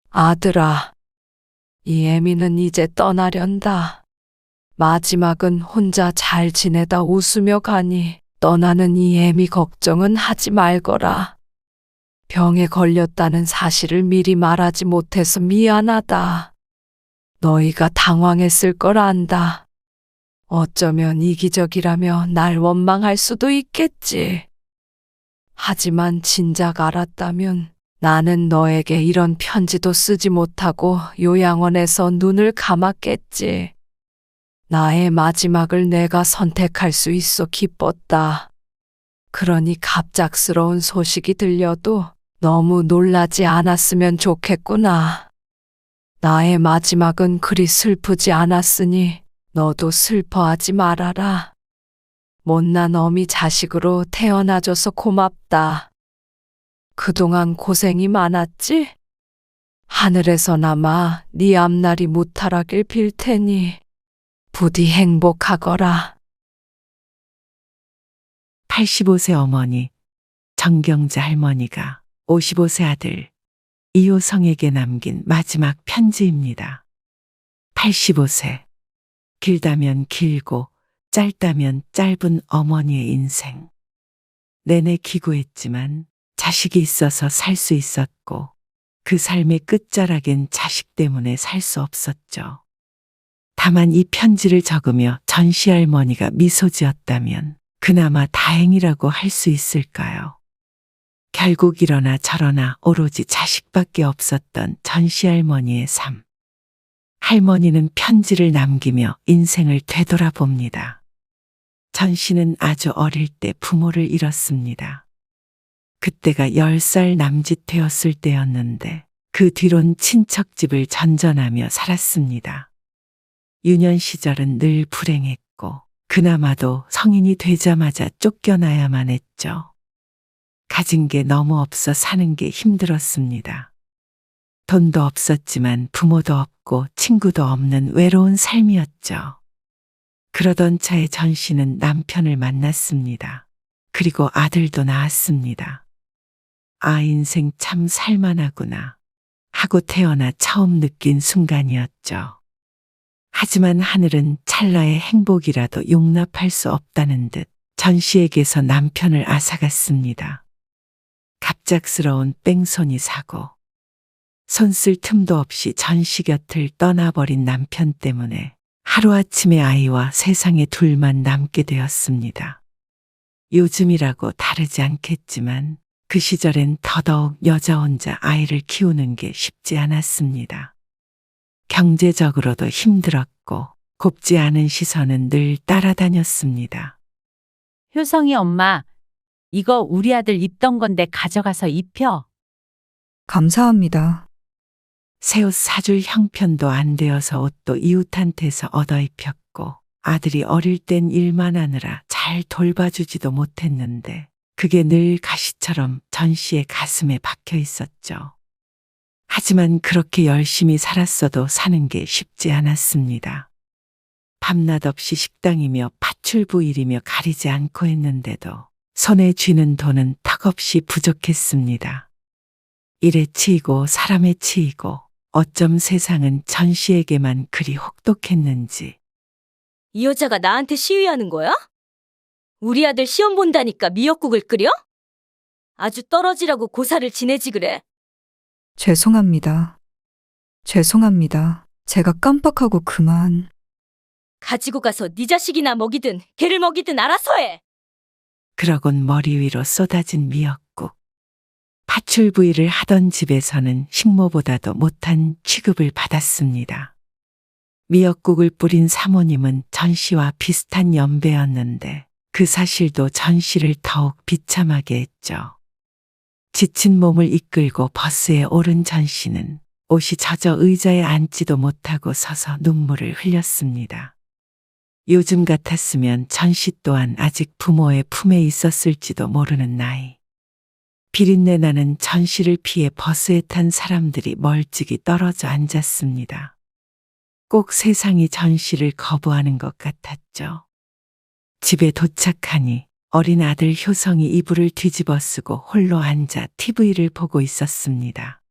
아들아, 이 애미는 이제 떠나련다. 마지막은 혼자 잘 지내다 웃으며 가니 떠나는 이 애미 걱정은 하지 말거라. 병에 걸렸다는 사실을 미리 말하지 못해서 미안하다. 너희가 당황했을 걸 안다. 어쩌면 이기적이라며 날 원망할 수도 있겠지. 하지만 진작 알았다면 나는 너에게 이런 편지도 쓰지 못하고 요양원에서 눈을 감았겠지. 나의 마지막을 내가 선택할 수 있어 기뻤다. 그러니 갑작스러운 소식이 들려도 너무 놀라지 않았으면 좋겠구나. 나의 마지막은 그리 슬프지 않았으니 너도 슬퍼하지 말아라. 못난 어미 자식으로 태어나줘서 고맙다. 그동안 고생이 많았지? 하늘에서나마 네 앞날이 무탈하길 빌 테니 부디 행복하거라. 85세 어머니 정경자 할머니가 55세 아들 이호성에게 남긴 마지막 편지입니다. 85세. 길다면 길고 짧다면 짧은 어머니의 인생. 내내 기고했지만 자식이 있어서 살 수 있었고 그 삶의 끝자락엔 자식 때문에 살 수 없었죠. 다만 이 편지를 적으며 전시 할머니가 미소 지었다면 그나마 다행이라고 할 수 있을까요? 결국 이러나 저러나 오로지 자식밖에 없었던 전시 할머니의 삶. 할머니는 편지를 남기며 인생을 되돌아봅니다. 전시는 아주 어릴 때 부모를 잃었습니다. 그때가 10살 남짓 되었을 때였는데 그 뒤론 친척집을 전전하며 살았습니다. 유년 시절은 늘 불행했고 그나마도 성인이 되자마자 쫓겨나야만 했죠. 가진 게 너무 없어 사는 게 힘들었습니다. 돈도 없었지만 부모도 없고 친구도 없는 외로운 삶이었죠. 그러던 차에 전 씨는 남편을 만났습니다. 그리고 아들도 낳았습니다. 아, 인생 참 살만하구나 하고 태어나 처음 느낀 순간이었죠. 하지만 하늘은 찰나의 행복이라도 용납할 수 없다는 듯 전 씨에게서 남편을 앗아갔습니다. 갑작스러운 뺑소니 사고, 손쓸 틈도 없이 전 씨 곁을 떠나버린 남편 때문에 하루아침에 아이와 세상에 둘만 남게 되었습니다. 요즘이라고 다르지 않겠지만 그 시절엔 더더욱 여자 혼자 아이를 키우는 게 쉽지 않았습니다. 경제적으로도 힘들었고 곱지 않은 시선은 늘 따라다녔습니다. 효성이 엄마, 이거 우리 아들 입던 건데 가져가서 입혀. 감사합니다. 새 옷 사줄 형편도 안 되어서 옷도 이웃한테서 얻어 입혔고 아들이 어릴 땐 일만 하느라 잘 돌봐주지도 못했는데 그게 늘 가시처럼 전 씨의 가슴에 박혀 있었죠. 하지만 그렇게 열심히 살았어도 사는 게 쉽지 않았습니다. 밤낮 없이 식당이며 파출부일이며 가리지 않고 했는데도 손에 쥐는 돈은 턱없이 부족했습니다. 일에 치이고 사람에 치이고 어쩜 세상은 전 씨에게만 그리 혹독했는지. 이 여자가 나한테 시위하는 거야? 우리 아들 시험 본다니까 미역국을 끓여? 아주 떨어지라고 고사를 지내지 그래. 죄송합니다. 죄송합니다. 제가 깜빡하고 그만. 가지고 가서 네 자식이나 먹이든 개를 먹이든 알아서 해. 그러곤 머리 위로 쏟아진 미역국. 파출부일을 하던 집에서는 식모보다도 못한 취급을 받았습니다. 미역국을 뿌린 사모님은 전 씨와 비슷한 연배였는데 그 사실도 전 씨를 더욱 비참하게 했죠. 지친 몸을 이끌고 버스에 오른 전 씨는 옷이 젖어 의자에 앉지도 못하고 서서 눈물을 흘렸습니다. 요즘 같았으면 전 씨 또한 아직 부모의 품에 있었을지도 모르는 나이. 비린내 나는 전 씨를 피해 버스에 탄 사람들이 멀찍이 떨어져 앉았습니다. 꼭 세상이 전 씨를 거부하는 것 같았죠. 집에 도착하니 어린 아들 효성이 이불을 뒤집어 쓰고 홀로 앉아 TV를 보고 있었습니다.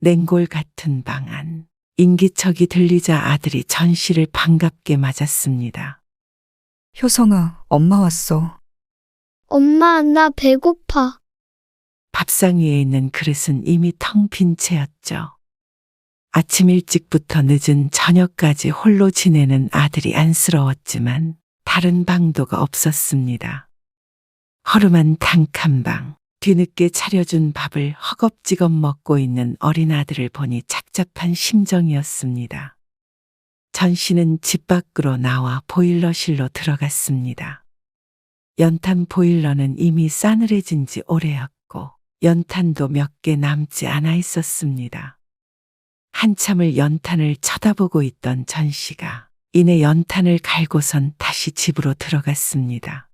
냉골 같은 방 안, 인기척이 들리자 아들이 전 씨를 반갑게 맞았습니다. 효성아, 엄마 왔어. 엄마, 나 배고파. 밥상 위에 있는 그릇은 이미 텅 빈 채였죠. 아침 일찍부터 늦은 저녁까지 홀로 지내는 아들이 안쓰러웠지만 다른 방도가 없었습니다. 허름한 단칸방, 뒤늦게 차려준 밥을 허겁지겁 먹고 있는 어린 아들을 보니 착잡한 심정이었습니다. 전 씨는 집 밖으로 나와 보일러실로 들어갔습니다. 연탄 보일러는 이미 싸늘해진 지 오래였고 연탄도 몇 개 남지 않아 있었습니다. 한참을 연탄을 쳐다보고 있던 전 씨가 이내 연탄을 갈고선 다시 집으로 들어갔습니다.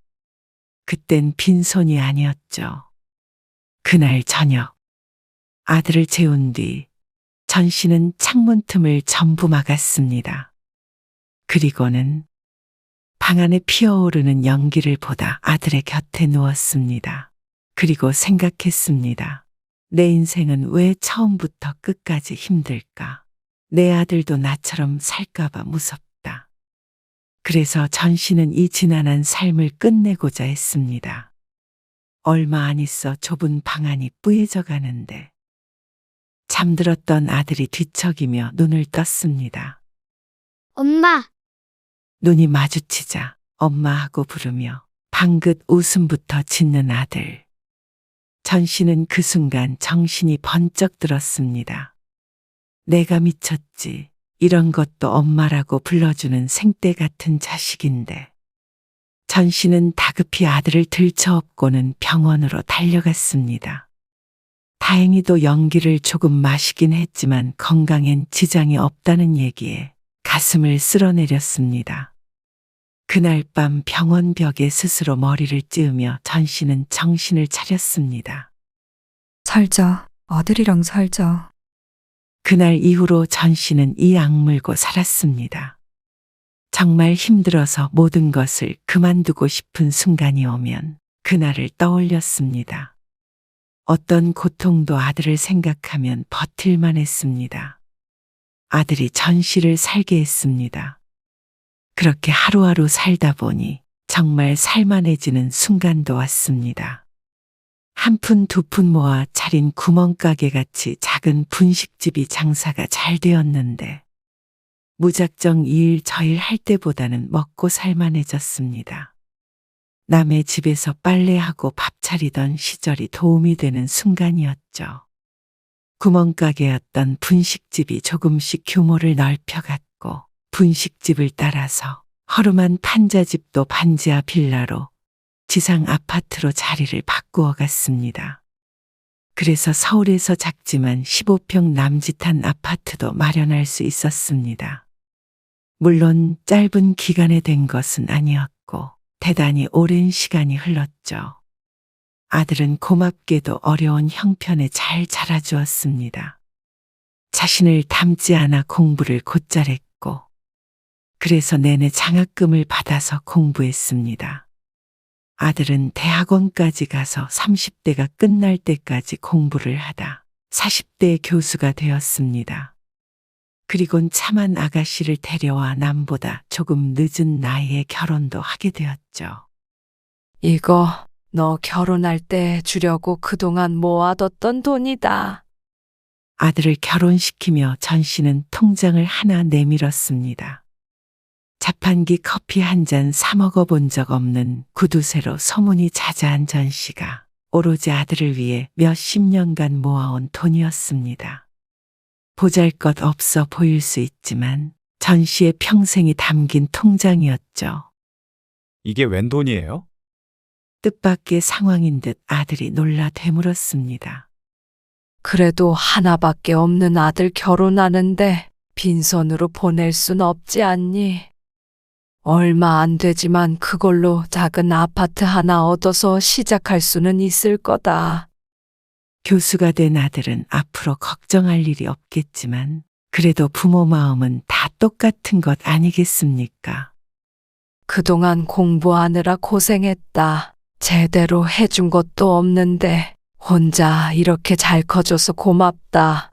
그땐 빈손이 아니었죠. 그날 저녁 아들을 재운 뒤 전 씨는 창문 틈을 전부 막았습니다. 그리고는 방 안에 피어오르는 연기를 보다 아들의 곁에 누웠습니다. 그리고 생각했습니다. 내 인생은 왜 처음부터 끝까지 힘들까? 내 아들도 나처럼 살까봐 무섭다. 그래서 전 씨는 이 지난한 삶을 끝내고자 했습니다. 얼마 안 있어 좁은 방 안이 뿌얘져 가는데 잠들었던 아들이 뒤척이며 눈을 떴습니다. 엄마, 눈이 마주치자 엄마 하고 부르며 방긋 웃음부터 짓는 아들. 전 씨는 그 순간 정신이 번쩍 들었습니다. 내가 미쳤지. 이런 것도 엄마라고 불러주는 생떼 같은 자식인데. 전 씨는 다급히 아들을 들쳐업고는 병원으로 달려갔습니다. 다행히도 연기를 조금 마시긴 했지만 건강엔 지장이 없다는 얘기에 가슴을 쓸어내렸습니다. 그날 밤 병원 벽에 스스로 머리를 찌으며 전 씨는 정신을 차렸습니다. 살자. 아들이랑 살자. 그날 이후로 전 씨는 이 악물고 살았습니다. 정말 힘들어서 모든 것을 그만두고 싶은 순간이 오면 그날을 떠올렸습니다. 어떤 고통도 아들을 생각하면 버틸만 했습니다. 아들이 전시를 살게 했습니다. 그렇게 하루하루 살다 보니 정말 살만해지는 순간도 왔습니다. 한 푼 두 푼 모아 차린 구멍가게 같이 작은 분식집이 장사가 잘 되었는데 무작정 이 일 저 일 할 때보다는 먹고 살만해졌습니다. 남의 집에서 빨래하고 밥 차리던 시절이 도움이 되는 순간이었죠. 구멍가게였던 분식집이 조금씩 규모를 넓혀갔고 분식집을 따라서 허름한 판자집도 반지하 빌라로 지상 아파트로 자리를 바꾸어 갔습니다. 그래서 서울에서 작지만 15평 남짓한 아파트도 마련할 수 있었습니다. 물론 짧은 기간에 된 것은 아니었고 대단히 오랜 시간이 흘렀죠. 아들은 고맙게도 어려운 형편에 잘 자라주었습니다. 자신을 닮지 않아 공부를 곧잘 했고 그래서 내내 장학금을 받아서 공부했습니다. 아들은 대학원까지 가서 30대가 끝날 때까지 공부를 하다 40대의 교수가 되었습니다. 그리곤 참한 아가씨를 데려와 남보다 조금 늦은 나이에 결혼도 하게 되었죠. 이거 너 결혼할 때 주려고 그동안 모아뒀던 돈이다. 아들을 결혼시키며 전 씨는 통장을 하나 내밀었습니다. 자판기 커피 한 잔 사 먹어본 적 없는 구두쇠로 소문이 자자한 전 씨가 오로지 아들을 위해 몇십 년간 모아온 돈이었습니다. 보잘것 없어 보일 수 있지만 전 씨의 평생이 담긴 통장이었죠. 이게 웬 돈이에요? 뜻밖의 상황인 듯 아들이 놀라 되물었습니다. 그래도 하나밖에 없는 아들 결혼하는데 빈손으로 보낼 순 없지 않니? 얼마 안 되지만 그걸로 작은 아파트 하나 얻어서 시작할 수는 있을 거다. 교수가 된 아들은 앞으로 걱정할 일이 없겠지만 그래도 부모 마음은 다 똑같은 것 아니겠습니까? 그동안 공부하느라 고생했다. 제대로 해준 것도 없는데 혼자 이렇게 잘 커줘서 고맙다.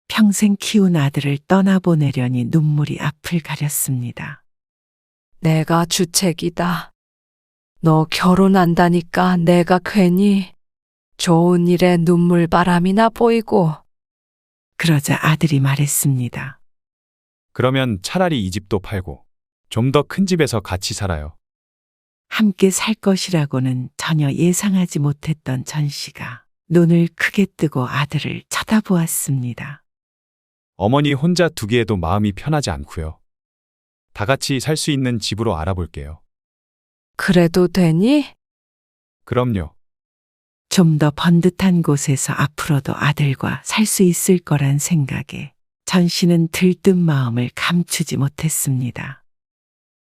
평생 키운 아들을 떠나보내려니 눈물이 앞을 가렸습니다. 내가 주책이다. 너 결혼한다니까 내가 괜히 좋은 일에 눈물바람이나 보이고. 그러자 아들이 말했습니다. 그러면 차라리 이 집도 팔고 좀 더 큰 집에서 같이 살아요. 함께 살 것이라고는 전혀 예상하지 못했던 전 씨가 눈을 크게 뜨고 아들을 쳐다보았습니다. 어머니 혼자 두기에도 마음이 편하지 않고요. 다 같이 살 수 있는 집으로 알아볼게요. 그래도 되니? 그럼요. 좀 더 번듯한 곳에서 앞으로도 아들과 살 수 있을 거란 생각에 전 씨는 들뜬 마음을 감추지 못했습니다.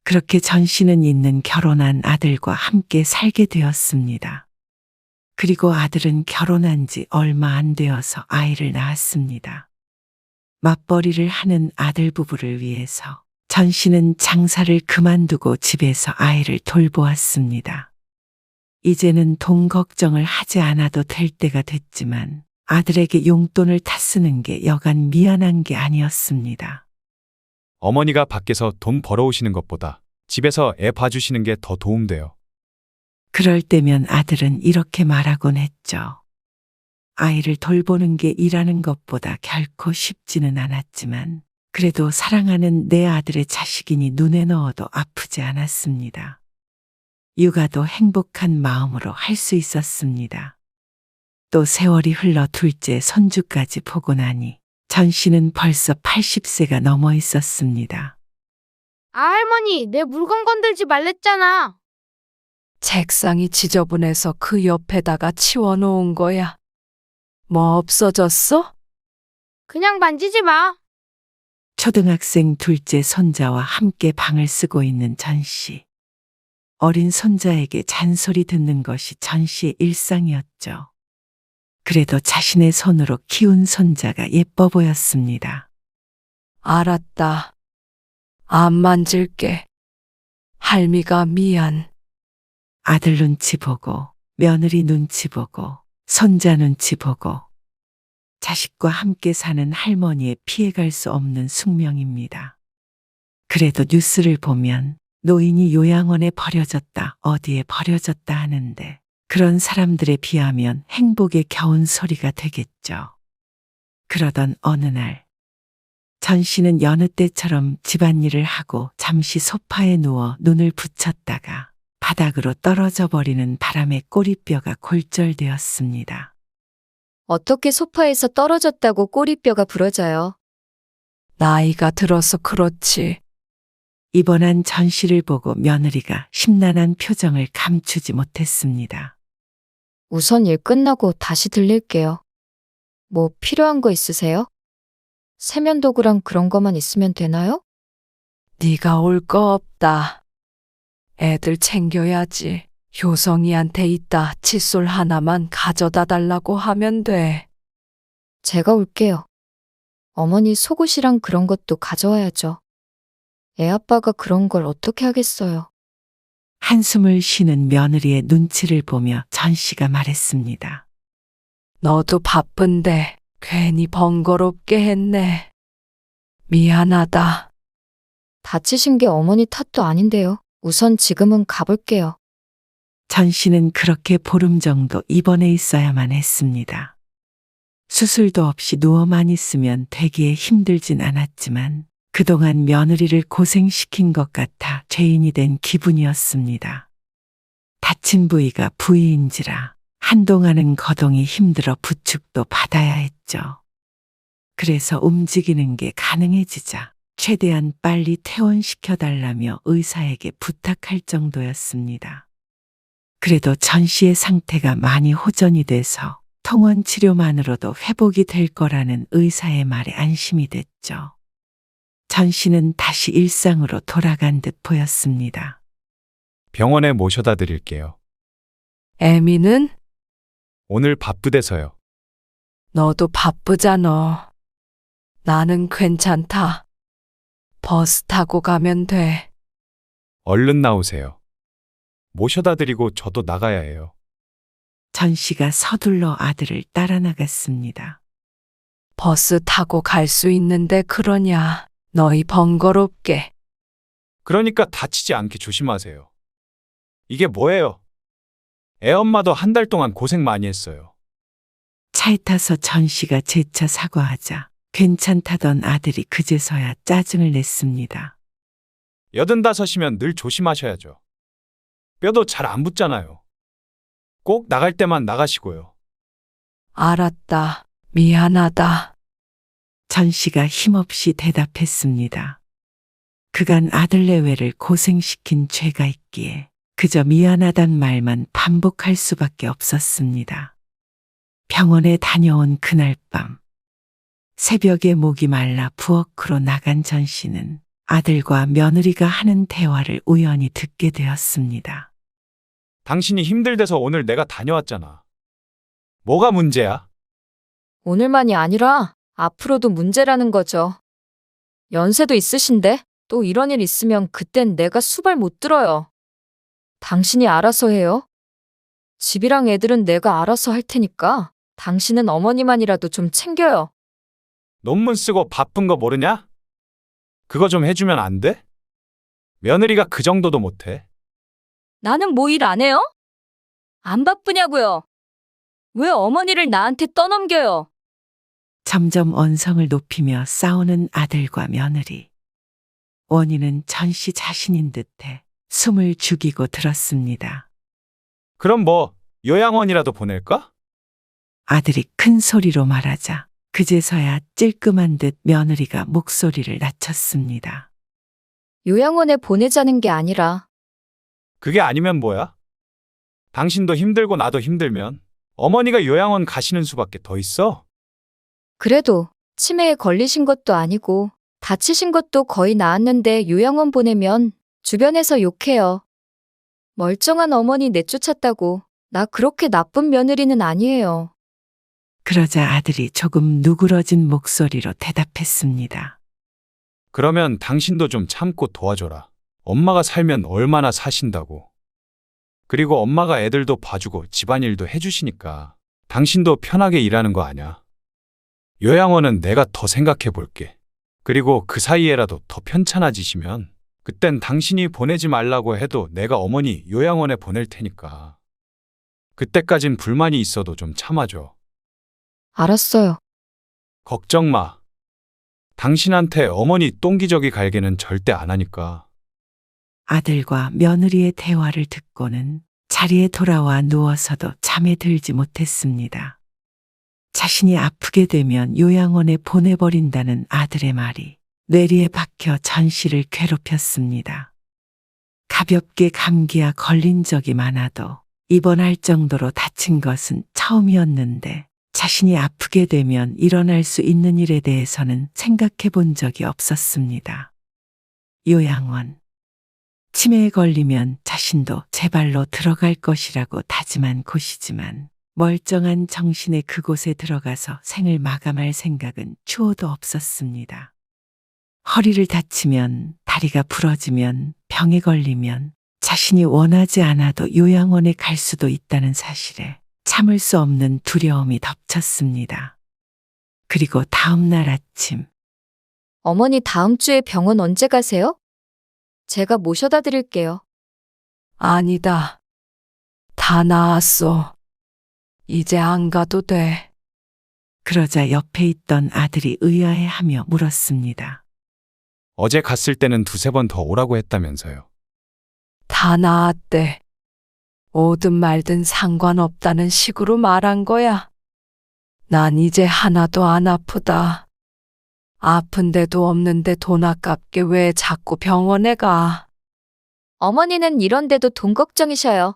그렇게 전 씨는 있는 결혼한 아들과 함께 살게 되었습니다. 그리고 아들은 결혼한 지 얼마 안 되어서 아이를 낳았습니다. 맞벌이를 하는 아들 부부를 위해서 전 씨는 장사를 그만두고 집에서 아이를 돌보았습니다. 이제는 돈 걱정을 하지 않아도 될 때가 됐지만 아들에게 용돈을 타 쓰는 게 여간 미안한 게 아니었습니다. 어머니가 밖에서 돈 벌어오시는 것보다 집에서 애 봐주시는 게 더 도움돼요. 그럴 때면 아들은 이렇게 말하곤 했죠. 아이를 돌보는 게 일하는 것보다 결코 쉽지는 않았지만 그래도 사랑하는 내 아들의 자식이니 눈에 넣어도 아프지 않았습니다. 육아도 행복한 마음으로 할 수 있었습니다. 또 세월이 흘러 둘째 손주까지 보고 나니 전 씨는 벌써 80세가 넘어 있었습니다. 아, 할머니, 내 물건 건들지 말랬잖아. 책상이 지저분해서 그 옆에다가 치워놓은 거야. 뭐 없어졌어? 그냥 만지지 마. 초등학생 둘째 손자와 함께 방을 쓰고 있는 전 씨. 어린 손자에게 잔소리 듣는 것이 전 씨의 일상이었죠. 그래도 자신의 손으로 키운 손자가 예뻐 보였습니다. 알았다. 안 만질게. 할미가 미안. 아들 눈치 보고, 며느리 눈치 보고, 손자 눈치 보고, 자식과 함께 사는 할머니의 피해갈 수 없는 숙명입니다. 그래도 뉴스를 보면 노인이 요양원에 버려졌다, 어디에 버려졌다 하는데 그런 사람들에 비하면 행복의 겨운 소리가 되겠죠. 그러던 어느 날, 전 씨는 여느 때처럼 집안일을 하고 잠시 소파에 누워 눈을 붙였다가 바닥으로 떨어져 버리는 바람에 꼬리뼈가 골절되었습니다. 어떻게 소파에서 떨어졌다고 꼬리뼈가 부러져요? 나이가 들어서 그렇지. 입원한 전 씨를 보고 며느리가 심란한 표정을 감추지 못했습니다. 우선 일 끝나고 다시 들릴게요. 뭐 필요한 거 있으세요? 세면도구랑 그런 거만 있으면 되나요? 네가 올 거 없다. 애들 챙겨야지. 효성이한테 있다 칫솔 하나만 가져다 달라고 하면 돼. 제가 올게요. 어머니 속옷이랑 그런 것도 가져와야죠. 애 아빠가 그런 걸 어떻게 하겠어요. 한숨을 쉬는 며느리의 눈치를 보며 전 씨가 말했습니다. 너도 바쁜데 괜히 번거롭게 했네. 미안하다. 다치신 게 어머니 탓도 아닌데요. 우선 지금은 가볼게요. 전 씨는 그렇게 보름 정도 입원해 있어야만 했습니다. 수술도 없이 누워만 있으면 되기에 힘들진 않았지만 그동안 며느리를 고생시킨 것 같아 죄인이 된 기분이었습니다. 다친 부위가 부위인지라 한동안은 거동이 힘들어 부축도 받아야 했죠. 그래서 움직이는 게 가능해지자 최대한 빨리 퇴원시켜달라며 의사에게 부탁할 정도였습니다. 그래도 전 씨의 상태가 많이 호전이 돼서 통원 치료만으로도 회복이 될 거라는 의사의 말에 안심이 됐죠. 전 씨는 다시 일상으로 돌아간 듯 보였습니다. 병원에 모셔다 드릴게요. 애미는? 오늘 바쁘대서요. 너도 바쁘잖아. 나는 괜찮다. 버스 타고 가면 돼. 얼른 나오세요. 모셔다 드리고 저도 나가야 해요. 전 씨가 서둘러 아들을 따라 나갔습니다. 버스 타고 갈 수 있는데 그러냐. 너희 번거롭게. 그러니까 다치지 않게 조심하세요. 이게 뭐예요? 애 엄마도 한 달 동안 고생 많이 했어요. 차에 타서 전 씨가 재차 사과하자 괜찮다던 아들이 그제서야 짜증을 냈습니다. 85이면 늘 조심하셔야죠. 뼈도 잘 안 붙잖아요. 꼭 나갈 때만 나가시고요. 알았다. 미안하다. 전 씨가 힘없이 대답했습니다. 그간 아들 내외를 고생시킨 죄가 있기에 그저 미안하단 말만 반복할 수밖에 없었습니다. 병원에 다녀온 그날 밤, 새벽에 목이 말라 부엌으로 나간 전 씨는 아들과 며느리가 하는 대화를 우연히 듣게 되었습니다. 당신이 힘들대서 오늘 내가 다녀왔잖아. 뭐가 문제야? 오늘만이 아니라 앞으로도 문제라는 거죠. 연세도 있으신데 또 이런 일 있으면 그땐 내가 수발 못 들어요. 당신이 알아서 해요. 집이랑 애들은 내가 알아서 할 테니까 당신은 어머니만이라도 좀 챙겨요. 논문 쓰고 바쁜 거 모르냐? 그거 좀 해주면 안 돼? 며느리가 그 정도도 못해. 나는 뭐 일 안 해요? 안 바쁘냐고요? 왜 어머니를 나한테 떠넘겨요? 점점 언성을 높이며 싸우는 아들과 며느리. 원인은 전 씨 자신인 듯해 숨을 죽이고 들었습니다. 그럼 뭐 요양원이라도 보낼까? 아들이 큰 소리로 말하자 그제서야 찔끔한 듯 며느리가 목소리를 낮췄습니다. 요양원에 보내자는 게 아니라 그게 아니면 뭐야? 당신도 힘들고 나도 힘들면 어머니가 요양원 가시는 수밖에 더 있어? 그래도 치매에 걸리신 것도 아니고 다치신 것도 거의 나았는데 요양원 보내면 주변에서 욕해요. 멀쩡한 어머니 내쫓았다고. 나 그렇게 나쁜 며느리는 아니에요. 그러자 아들이 조금 누그러진 목소리로 대답했습니다. 그러면 당신도 좀 참고 도와줘라. 엄마가 살면 얼마나 사신다고. 그리고 엄마가 애들도 봐주고 집안일도 해주시니까 당신도 편하게 일하는 거 아냐. 요양원은 내가 더 생각해 볼게. 그리고 그 사이에라도 더 편찮아지시면 그땐 당신이 보내지 말라고 해도 내가 어머니 요양원에 보낼 테니까. 그때까진 불만이 있어도 좀 참아줘. 알았어요. 걱정 마. 당신한테 어머니 똥기저귀 갈게는 절대 안 하니까. 아들과 며느리의 대화를 듣고는 자리에 돌아와 누워서도 잠에 들지 못했습니다. 자신이 아프게 되면 요양원에 보내버린다는 아들의 말이 뇌리에 박혀 전씨를 괴롭혔습니다. 가볍게 감기야 걸린 적이 많아도 입원할 정도로 다친 것은 처음이었는데 자신이 아프게 되면 일어날 수 있는 일에 대해서는 생각해 본 적이 없었습니다. 요양원. 치매에 걸리면 자신도 제 발로 들어갈 것이라고 다짐한 곳이지만 멀쩡한 정신의 그곳에 들어가서 생을 마감할 생각은 추호도 없었습니다. 허리를 다치면, 다리가 부러지면, 병에 걸리면 자신이 원하지 않아도 요양원에 갈 수도 있다는 사실에 참을 수 없는 두려움이 덮쳤습니다. 그리고 다음 날 아침, 어머니 다음 주에 병원 언제 가세요? 제가 모셔다 드릴게요. 아니다. 다 나았어. 이제 안 가도 돼. 그러자 옆에 있던 아들이 의아해하며 물었습니다. 어제 갔을 때는 두세 번 더 오라고 했다면서요. 다 나았대. 오든 말든 상관없다는 식으로 말한 거야. 난 이제 하나도 안 아프다. 아픈 데도 없는데 돈 아깝게 왜 자꾸 병원에 가? 어머니는 이런데도 돈 걱정이셔요.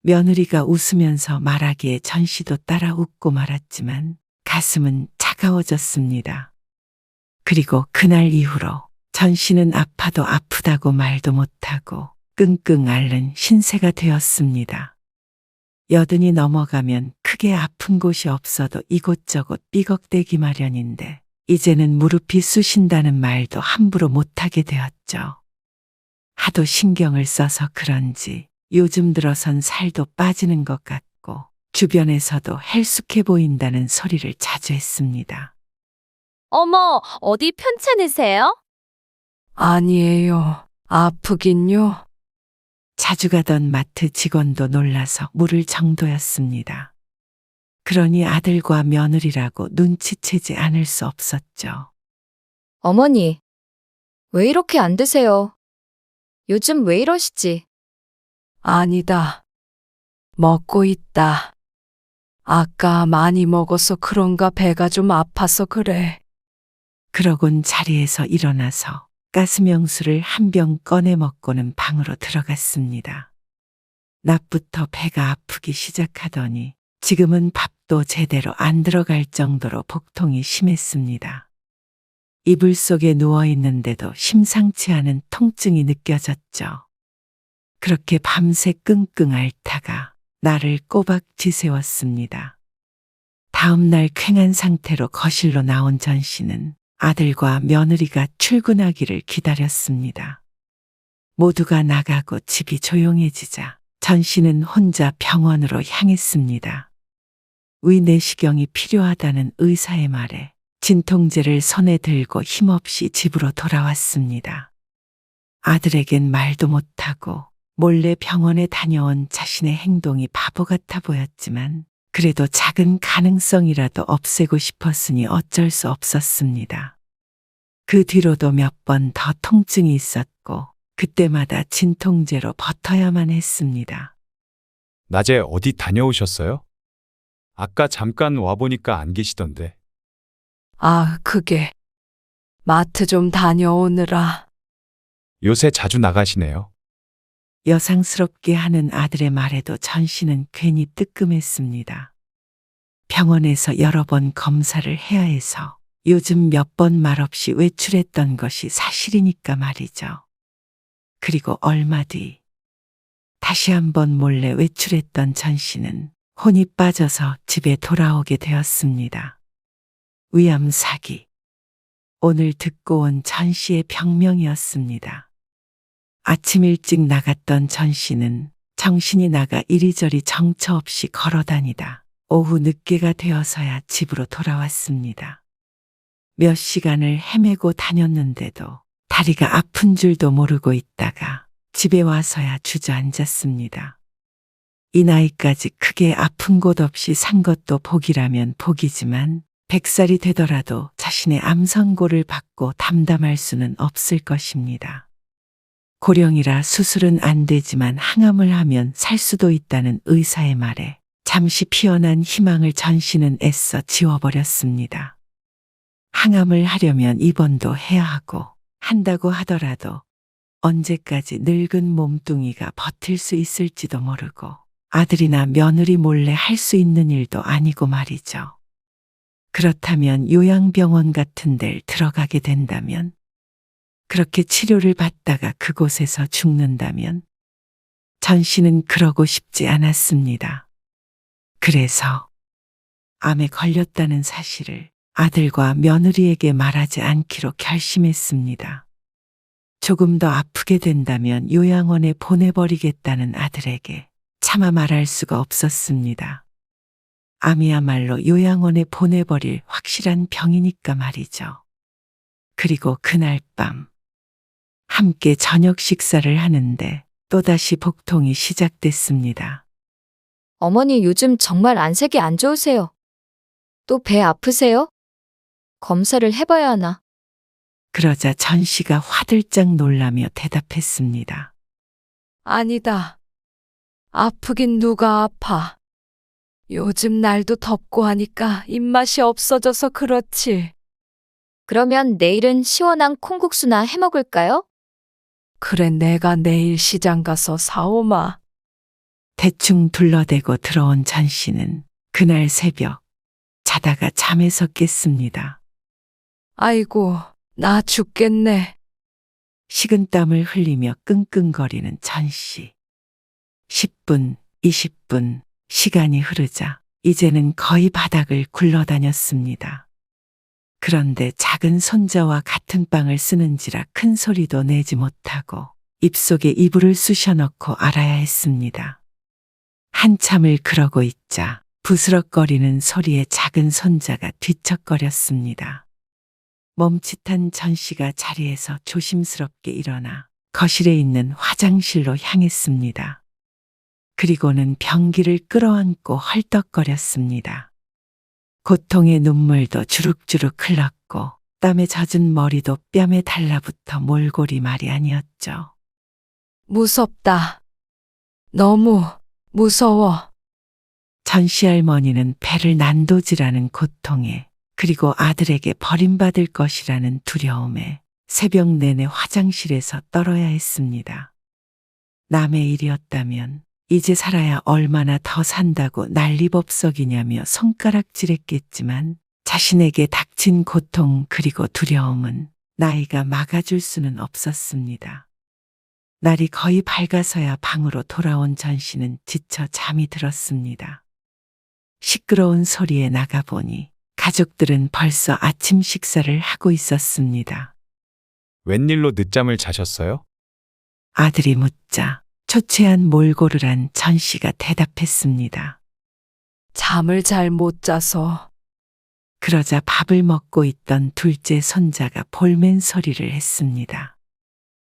며느리가 웃으면서 말하기에 전씨도 따라 웃고 말았지만 가슴은 차가워졌습니다. 그리고 그날 이후로 전씨는 아파도 아프다고 말도 못하고 끙끙 앓는 신세가 되었습니다. 80이 넘어가면 크게 아픈 곳이 없어도 이곳저곳 삐걱대기 마련인데 이제는 무릎이 쑤신다는 말도 함부로 못하게 되었죠. 하도 신경을 써서 그런지 요즘 들어선 살도 빠지는 것 같고 주변에서도 헬쑥해 보인다는 소리를 자주 했습니다. 어머, 어디 편찮으세요? 아니에요. 아프긴요. 자주 가던 마트 직원도 놀라서 물을 정도였습니다. 그러니 아들과 며느리라고 눈치채지 않을 수 없었죠. 어머니, 왜 이렇게 안 드세요? 요즘 왜 이러시지? 아니다. 먹고 있다. 아까 많이 먹어서 그런가 배가 좀 아파서 그래. 그러곤 자리에서 일어나서 가스명수를 한 병 꺼내 먹고는 방으로 들어갔습니다. 낮부터 배가 아프기 시작하더니 지금은 밥도 제대로 안 들어갈 정도로 복통이 심했습니다. 이불 속에 누워 있는데도 심상치 않은 통증이 느껴졌죠. 그렇게 밤새 끙끙 앓다가 나를 꼬박 지새웠습니다. 다음 날 퀭한 상태로 거실로 나온 전 씨는 아들과 며느리가 출근하기를 기다렸습니다. 모두가 나가고 집이 조용해지자 전 씨는 혼자 병원으로 향했습니다. 위내시경이 필요하다는 의사의 말에 진통제를 손에 들고 힘없이 집으로 돌아왔습니다. 아들에겐 말도 못하고 몰래 병원에 다녀온 자신의 행동이 바보 같아 보였지만 그래도 작은 가능성이라도 없애고 싶었으니 어쩔 수 없었습니다. 그 뒤로도 몇 번 더 통증이 있었고 그때마다 진통제로 버텨야만 했습니다. 낮에 어디 다녀오셨어요? 아까 잠깐 와보니까 안 계시던데. 아, 그게 마트 좀 다녀오느라. 요새 자주 나가시네요. 여상스럽게 하는 아들의 말에도 전 씨는 괜히 뜨끔했습니다. 병원에서 여러 번 검사를 해야 해서 요즘 몇 번 말없이 외출했던 것이 사실이니까 말이죠. 그리고 얼마 뒤 다시 한번 몰래 외출했던 전 씨는 혼이 빠져서 집에 돌아오게 되었습니다. 위암 사기. 오늘 듣고 온 전 씨의 병명이었습니다. 아침 일찍 나갔던 전 씨는 정신이 나가 이리저리 정처 없이 걸어다니다 오후 늦게가 되어서야 집으로 돌아왔습니다. 몇 시간을 헤매고 다녔는데도 다리가 아픈 줄도 모르고 있다가 집에 와서야 주저앉았습니다. 이 나이까지 크게 아픈 곳 없이 산 것도 복이라면 복이지만 100살이 되더라도 자신의 암 선고를 받고 담담할 수는 없을 것입니다. 고령이라 수술은 안 되지만 항암을 하면 살 수도 있다는 의사의 말에 잠시 피어난 희망을 전 씨는 애써 지워버렸습니다. 항암을 하려면 입원도 해야 하고 한다고 하더라도 언제까지 늙은 몸뚱이가 버틸 수 있을지도 모르고 아들이나 며느리 몰래 할 수 있는 일도 아니고 말이죠. 그렇다면 요양병원 같은 데를 들어가게 된다면, 그렇게 치료를 받다가 그곳에서 죽는다면 전 씨는 그러고 싶지 않았습니다. 그래서 암에 걸렸다는 사실을 아들과 며느리에게 말하지 않기로 결심했습니다. 조금 더 아프게 된다면 요양원에 보내버리겠다는 아들에게 차마 말할 수가 없었습니다. 암이야말로 요양원에 보내버릴 확실한 병이니까 말이죠. 그리고 그날 밤 함께 저녁 식사를 하는데 또다시 복통이 시작됐습니다. 어머니 요즘 정말 안색이 안 좋으세요. 또 배 아프세요? 검사를 해봐야 하나? 그러자 전 씨가 화들짝 놀라며 대답했습니다. 아니다. 아프긴 누가 아파. 요즘 날도 덥고 하니까 입맛이 없어져서 그렇지. 그러면 내일은 시원한 콩국수나 해 먹을까요? 그래, 내가 내일 시장 가서 사오마. 대충 둘러대고 들어온 전 씨는 그날 새벽 자다가 잠에서 깼습니다. 아이고, 나 죽겠네. 식은땀을 흘리며 끙끙거리는 전 씨. 10분, 20분, 시간이 흐르자 이제는 거의 바닥을 굴러다녔습니다. 그런데 작은 손자와 같은 빵을 쓰는지라 큰 소리도 내지 못하고 입속에 이불을 쑤셔넣고 알아야 했습니다. 한참을 그러고 있자 부스럭거리는 소리에 작은 손자가 뒤척거렸습니다. 멈칫한 전 씨가 자리에서 조심스럽게 일어나 거실에 있는 화장실로 향했습니다. 그리고는 변기를 끌어안고 헐떡거렸습니다. 고통의 눈물도 주룩주룩 흘렀고 땀에 젖은 머리도 뺨에 달라붙어 몰골이 말이 아니었죠. 무섭다. 너무 무서워. 전 씨할머니는 배를 난도질하는 고통에 그리고 아들에게 버림받을 것이라는 두려움에 새벽 내내 화장실에서 떨어야 했습니다. 남의 일이었다면 이제 살아야 얼마나 더 산다고 난리법석이냐며 손가락질했겠지만 자신에게 닥친 고통 그리고 두려움은 나이가 막아줄 수는 없었습니다. 날이 거의 밝아서야 방으로 돌아온 전 씨는 지쳐 잠이 들었습니다. 시끄러운 소리에 나가보니 가족들은 벌써 아침 식사를 하고 있었습니다. 웬일로 늦잠을 자셨어요? 아들이 묻자 초췌한 몰골을 전 씨가 대답했습니다. 잠을 잘 못 자서. 그러자 밥을 먹고 있던 둘째 손자가 볼멘 소리를 했습니다.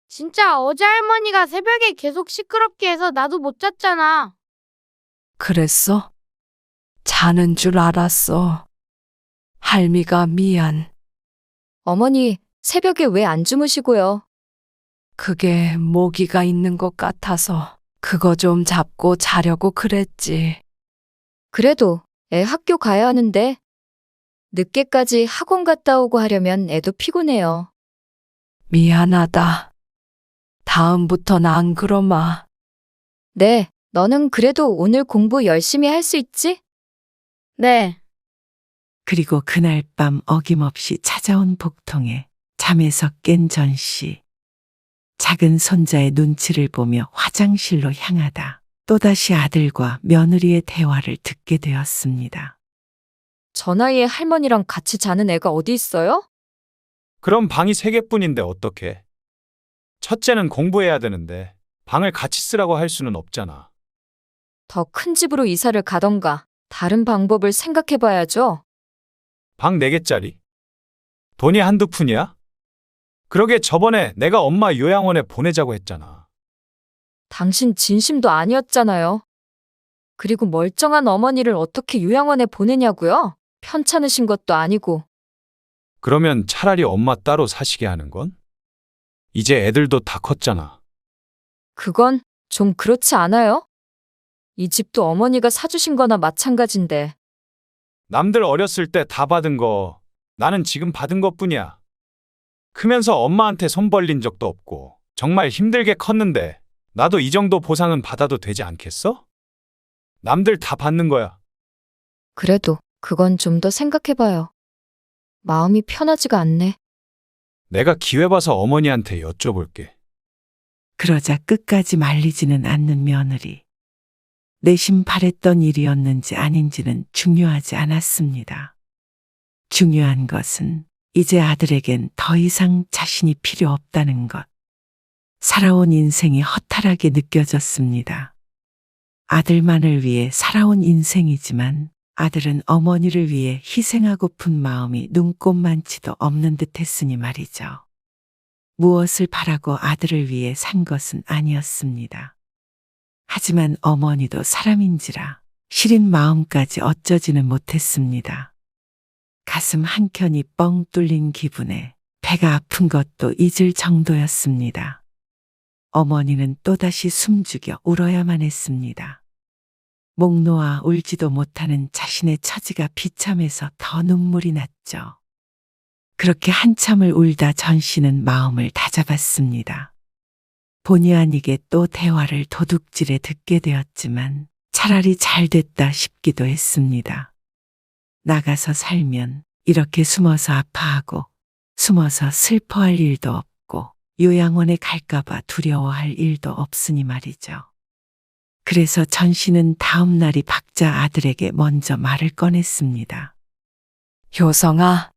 진짜 어제 할머니가 새벽에 계속 시끄럽게 해서 나도 못 잤잖아. 그랬어? 자는 줄 알았어. 할미가 미안. 어머니, 새벽에 왜 안 주무시고요? 그게 모기가 있는 것 같아서 그거 좀 잡고 자려고 그랬지. 그래도 애 학교 가야 하는데 늦게까지 학원 갔다 오고 하려면 애도 피곤해요. 미안하다. 다음부턴 안 그러마. 네, 너는 그래도 오늘 공부 열심히 할 수 있지? 네. 그리고 그날 밤 어김없이 찾아온 복통에 잠에서 깬 전 씨. 작은 손자의 눈치를 보며 화장실로 향하다 또다시 아들과 며느리의 대화를 듣게 되었습니다. 저 나이에 할머니랑 같이 자는 애가 어디 있어요? 그럼 방이 3개뿐인데 어떡해? 첫째는 공부해야 되는데 방을 같이 쓰라고 할 수는 없잖아. 더 큰 집으로 이사를 가던가 다른 방법을 생각해 봐야죠. 방 4개짜리? 돈이 한두 푼이야? 그러게 저번에 내가 엄마 요양원에 보내자고 했잖아. 당신 진심도 아니었잖아요. 그리고 멀쩡한 어머니를 어떻게 요양원에 보내냐고요? 편찮으신 것도 아니고. 그러면 차라리 엄마 따로 사시게 하는 건? 이제 애들도 다 컸잖아. 그건 좀 그렇지 않아요? 이 집도 어머니가 사주신 거나 마찬가지인데. 남들 어렸을 때 다 받은 거 나는 지금 받은 것뿐이야. 크면서 엄마한테 손 벌린 적도 없고 정말 힘들게 컸는데 나도 이 정도 보상은 받아도 되지 않겠어? 남들 다 받는 거야. 그래도 그건 좀 더 생각해 봐요. 마음이 편하지가 않네. 내가 기회 봐서 어머니한테 여쭤볼게. 그러자 끝까지 말리지는 않는 며느리. 내심 바랬던 일이었는지 아닌지는 중요하지 않았습니다. 중요한 것은 이제 아들에겐 더 이상 자신이 필요 없다는 것. 살아온 인생이 허탈하게 느껴졌습니다. 아들만을 위해 살아온 인생이지만 아들은 어머니를 위해 희생하고픈 마음이 눈꼽만치도 없는 듯 했으니 말이죠. 무엇을 바라고 아들을 위해 산 것은 아니었습니다. 하지만 어머니도 사람인지라 시린 마음까지 어쩌지는 못했습니다. 가슴 한켠이 뻥 뚫린 기분에 배가 아픈 것도 잊을 정도였습니다. 어머니는 또다시 숨죽여 울어야만 했습니다. 목 놓아 울지도 못하는 자신의 처지가 비참해서 더 눈물이 났죠. 그렇게 한참을 울다 전 씨는 마음을 다잡았습니다. 본의 아니게 또 대화를 도둑질에 듣게 되었지만 차라리 잘 됐다 싶기도 했습니다. 나가서 살면 이렇게 숨어서 아파하고 숨어서 슬퍼할 일도 없고 요양원에 갈까봐 두려워할 일도 없으니 말이죠. 그래서 전 씨는 다음 날이 박자 아들에게 먼저 말을 꺼냈습니다. 효성아,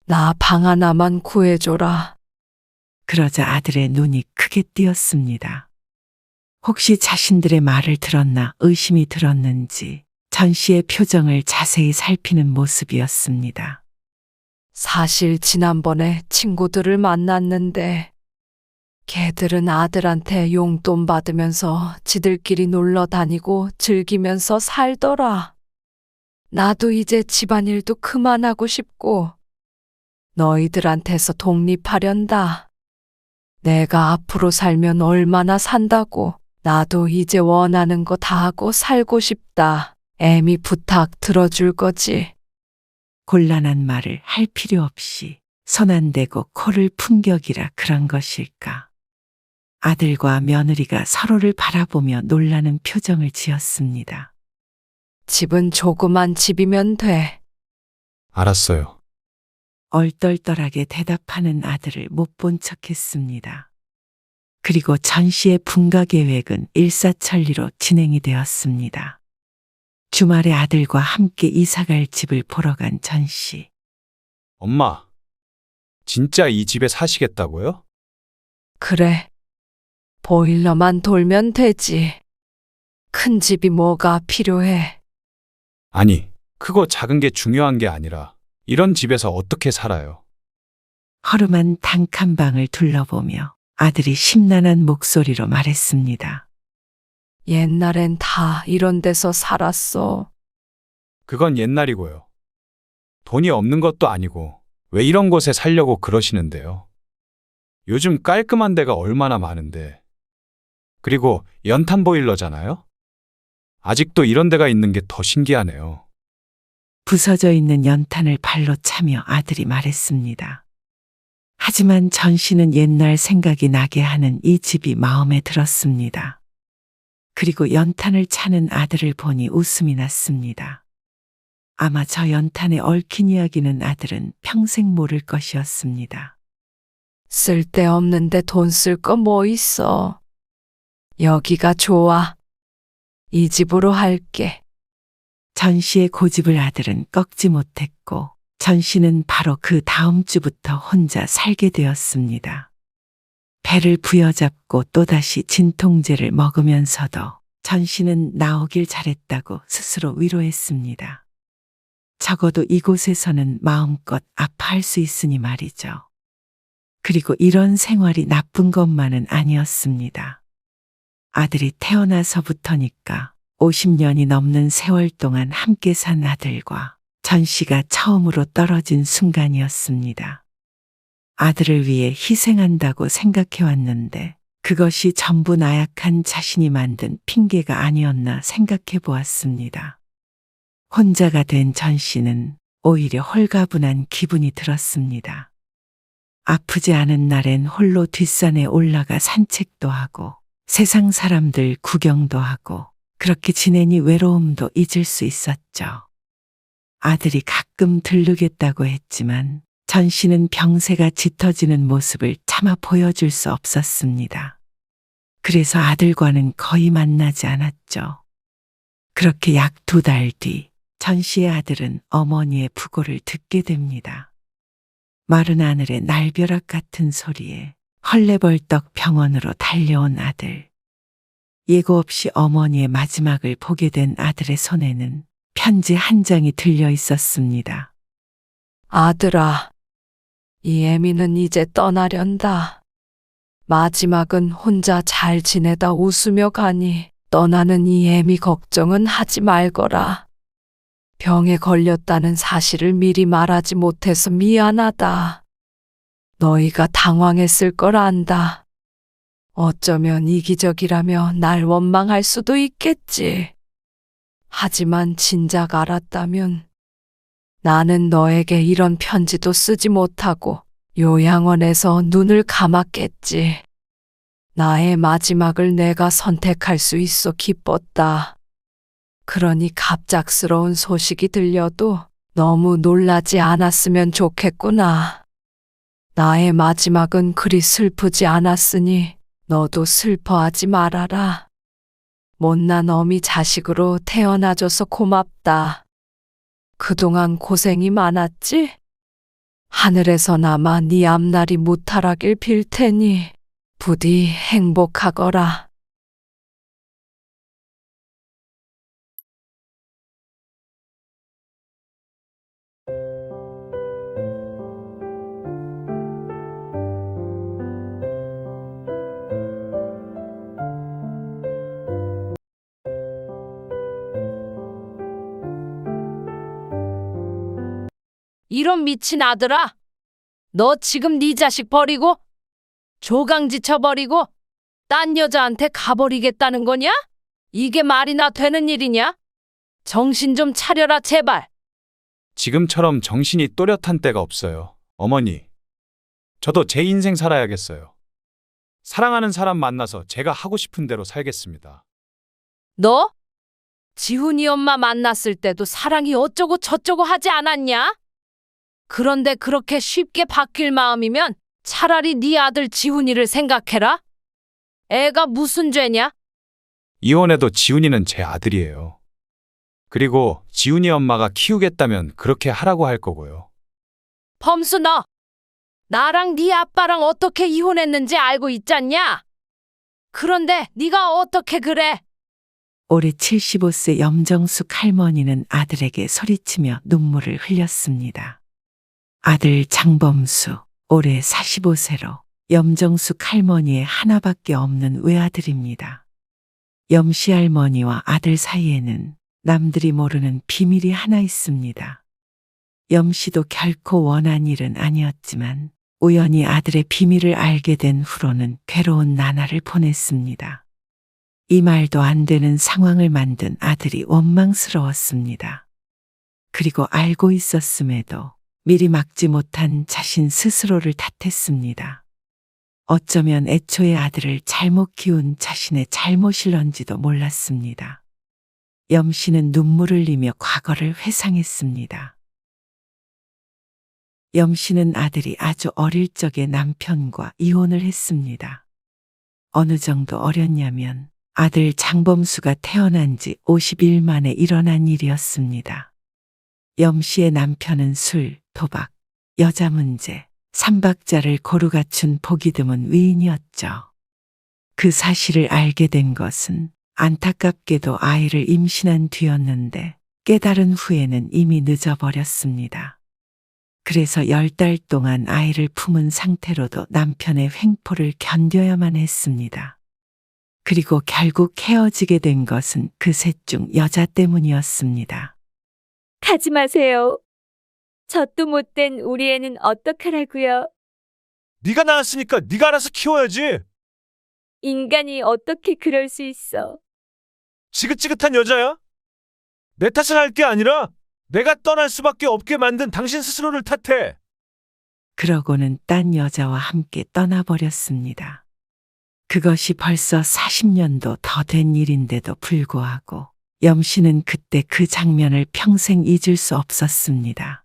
나 방 하나만 구해줘라. 그러자 아들의 눈이 크게 띄었습니다. 혹시 자신들의 말을 들었나 의심이 들었는지 전 씨의 표정을 자세히 살피는 모습이었습니다. 사실 지난번에 친구들을 만났는데 걔들은 아들한테 용돈 받으면서 지들끼리 놀러 다니고 즐기면서 살더라. 나도 이제 집안일도 그만하고 싶고 너희들한테서 독립하련다. 내가 앞으로 살면 얼마나 산다고. 나도 이제 원하는 거 다 하고 살고 싶다. 애미 부탁 들어줄 거지. 곤란한 말을 할 필요 없이 손 안 대고 코를 풍격이라 그런 것일까. 아들과 며느리가 서로를 바라보며 놀라는 표정을 지었습니다. 집은 조그만 집이면 돼. 알았어요. 얼떨떨하게 대답하는 아들을 못 본 척했습니다. 그리고 전 씨의 분가 계획은 일사천리로 진행이 되었습니다. 주말에 아들과 함께 이사갈 집을 보러 간 전 씨. 엄마, 진짜 이 집에 사시겠다고요? 그래. 보일러만 돌면 되지. 큰 집이 뭐가 필요해. 아니, 크고 작은 게 중요한 게 아니라 이런 집에서 어떻게 살아요? 허름한 단칸방을 둘러보며 아들이 심란한 목소리로 말했습니다. 옛날엔 다 이런 데서 살았어. 그건 옛날이고요. 돈이 없는 것도 아니고 왜 이런 곳에 살려고 그러시는데요? 요즘 깔끔한 데가 얼마나 많은데. 그리고 연탄 보일러잖아요? 아직도 이런 데가 있는 게 더 신기하네요. 부서져 있는 연탄을 발로 차며 아들이 말했습니다. 하지만 전 씨는 옛날 생각이 나게 하는 이 집이 마음에 들었습니다. 그리고 연탄을 차는 아들을 보니 웃음이 났습니다. 아마 저 연탄에 얽힌 이야기는 아들은 평생 모를 것이었습니다. 쓸데없는데 돈 쓸 거 뭐 있어. 여기가 좋아. 이 집으로 할게. 전 씨의 고집을 아들은 꺾지 못했고 전 씨는 바로 그 다음 주부터 혼자 살게 되었습니다. 배를 부여잡고 또다시 진통제를 먹으면서도 전 씨는 나오길 잘했다고 스스로 위로했습니다. 적어도 이곳에서는 마음껏 아파할 수 있으니 말이죠. 그리고 이런 생활이 나쁜 것만은 아니었습니다. 아들이 태어나서부터니까 50년이 넘는 세월 동안 함께 산 아들과 전 씨가 처음으로 떨어진 순간이었습니다. 아들을 위해 희생한다고 생각해왔는데 그것이 전부 나약한 자신이 만든 핑계가 아니었나 생각해 보았습니다. 혼자가 된 전 씨는 오히려 홀가분한 기분이 들었습니다. 아프지 않은 날엔 홀로 뒷산에 올라가 산책도 하고 세상 사람들 구경도 하고 그렇게 지내니 외로움도 잊을 수 있었죠. 아들이 가끔 들르겠다고 했지만 전 씨는 병세가 짙어지는 모습을 차마 보여줄 수 없었습니다. 그래서 아들과는 거의 만나지 않았죠. 그렇게 약 2달 뒤 전 씨의 아들은 어머니의 부고를 듣게 됩니다. 마른 하늘의 날벼락 같은 소리에 헐레벌떡 병원으로 달려온 아들. 예고 없이 어머니의 마지막을 보게 된 아들의 손에는 편지 한 장이 들려 있었습니다. 아들아, 이 애미는 이제 떠나련다. 마지막은 혼자 잘 지내다 웃으며 가니 떠나는 이 애미 걱정은 하지 말거라. 병에 걸렸다는 사실을 미리 말하지 못해서 미안하다. 너희가 당황했을 걸 안다. 어쩌면 이기적이라며 날 원망할 수도 있겠지. 하지만 진작 알았다면 나는 너에게 이런 편지도 쓰지 못하고 요양원에서 눈을 감았겠지. 나의 마지막을 내가 선택할 수 있어 기뻤다. 그러니 갑작스러운 소식이 들려도 너무 놀라지 않았으면 좋겠구나. 나의 마지막은 그리 슬프지 않았으니 너도 슬퍼하지 말아라. 못난 어미 자식으로 태어나줘서 고맙다. 그동안 고생이 많았지? 하늘에서나마 네 앞날이 무탈하길 빌 테니 부디 행복하거라. 이런 미친 아들아, 너 지금 네 자식 버리고 조강지 쳐버리고 딴 여자한테 가버리겠다는 거냐? 이게 말이나 되는 일이냐? 정신 좀 차려라 제발. 지금처럼 정신이 또렷한 때가 없어요. 어머니, 저도 제 인생 살아야겠어요. 사랑하는 사람 만나서 제가 하고 싶은 대로 살겠습니다. 너? 지훈이 엄마 만났을 때도 사랑이 어쩌고 저쩌고 하지 않았냐? 그런데 그렇게 쉽게 바뀔 마음이면 차라리 네 아들 지훈이를 생각해라. 애가 무슨 죄냐? 이혼해도 지훈이는 제 아들이에요. 그리고 지훈이 엄마가 키우겠다면 그렇게 하라고 할 거고요. 범수 너 나랑 네 아빠랑 어떻게 이혼했는지 알고 있잖냐? 그런데 네가 어떻게 그래? 올해 75세 염정숙 할머니는 아들에게 소리치며 눈물을 흘렸습니다. 아들 장범수, 올해 45세로 염정숙 할머니의 하나밖에 없는 외아들입니다. 염씨 할머니와 아들 사이에는 남들이 모르는 비밀이 하나 있습니다. 염씨도 결코 원한 일은 아니었지만 우연히 아들의 비밀을 알게 된 후로는 괴로운 나날을 보냈습니다. 이 말도 안 되는 상황을 만든 아들이 원망스러웠습니다. 그리고 알고 있었음에도 미리 막지 못한 자신 스스로를 탓했습니다. 어쩌면 애초에 아들을 잘못 키운 자신의 잘못일런지도 몰랐습니다. 염씨는 눈물을 흘리며 과거를 회상했습니다. 염씨는 아들이 아주 어릴 적에 남편과 이혼을 했습니다. 어느 정도 어렸냐면 아들 장범수가 태어난 지 50일 만에 일어난 일이었습니다. 염씨의 남편은 술, 도박, 여자 문제, 삼박자를 고루 갖춘 보기 드문 위인이었죠. 그 사실을 알게 된 것은 안타깝게도 아이를 임신한 뒤였는데 깨달은 후에는 이미 늦어버렸습니다. 그래서 10달 동안 아이를 품은 상태로도 남편의 횡포를 견뎌야만 했습니다. 그리고 결국 헤어지게 된 것은 그 셋 중 여자 때문이었습니다. 가지 마세요. 젖도 못된 우리 애는 어떡하라고요? 네가 낳았으니까 네가 알아서 키워야지. 인간이 어떻게 그럴 수 있어? 지긋지긋한 여자야? 내 탓을 할 게 아니라 내가 떠날 수밖에 없게 만든 당신 스스로를 탓해. 그러고는 딴 여자와 함께 떠나버렸습니다. 그것이 벌써 40년도 더 된 일인데도 불구하고 염 씨는 그때 그 장면을 평생 잊을 수 없었습니다.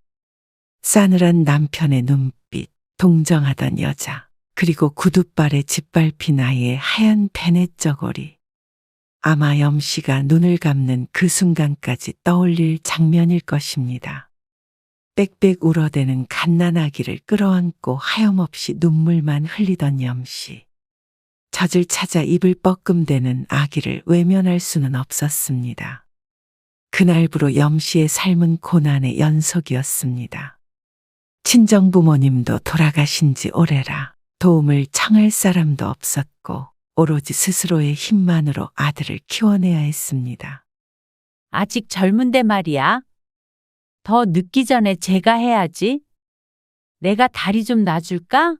싸늘한 남편의 눈빛, 동정하던 여자, 그리고 구둣발에 짓밟힌 아이의 하얀 베넷 저고리. 아마 염 씨가 눈을 감는 그 순간까지 떠올릴 장면일 것입니다. 빽빽 울어대는 갓난아기를 끌어안고 하염없이 눈물만 흘리던 염 씨. 젖을 찾아 입을 뻐끔대는 아기를 외면할 수는 없었습니다. 그날부로 염 씨의 삶은 고난의 연속이었습니다. 친정부모님도 돌아가신 지 오래라 도움을 청할 사람도 없었고 오로지 스스로의 힘만으로 아들을 키워내야 했습니다. 아직 젊은데 말이야. 더 늦기 전에 제가 해야지. 내가 다리 좀 놔줄까?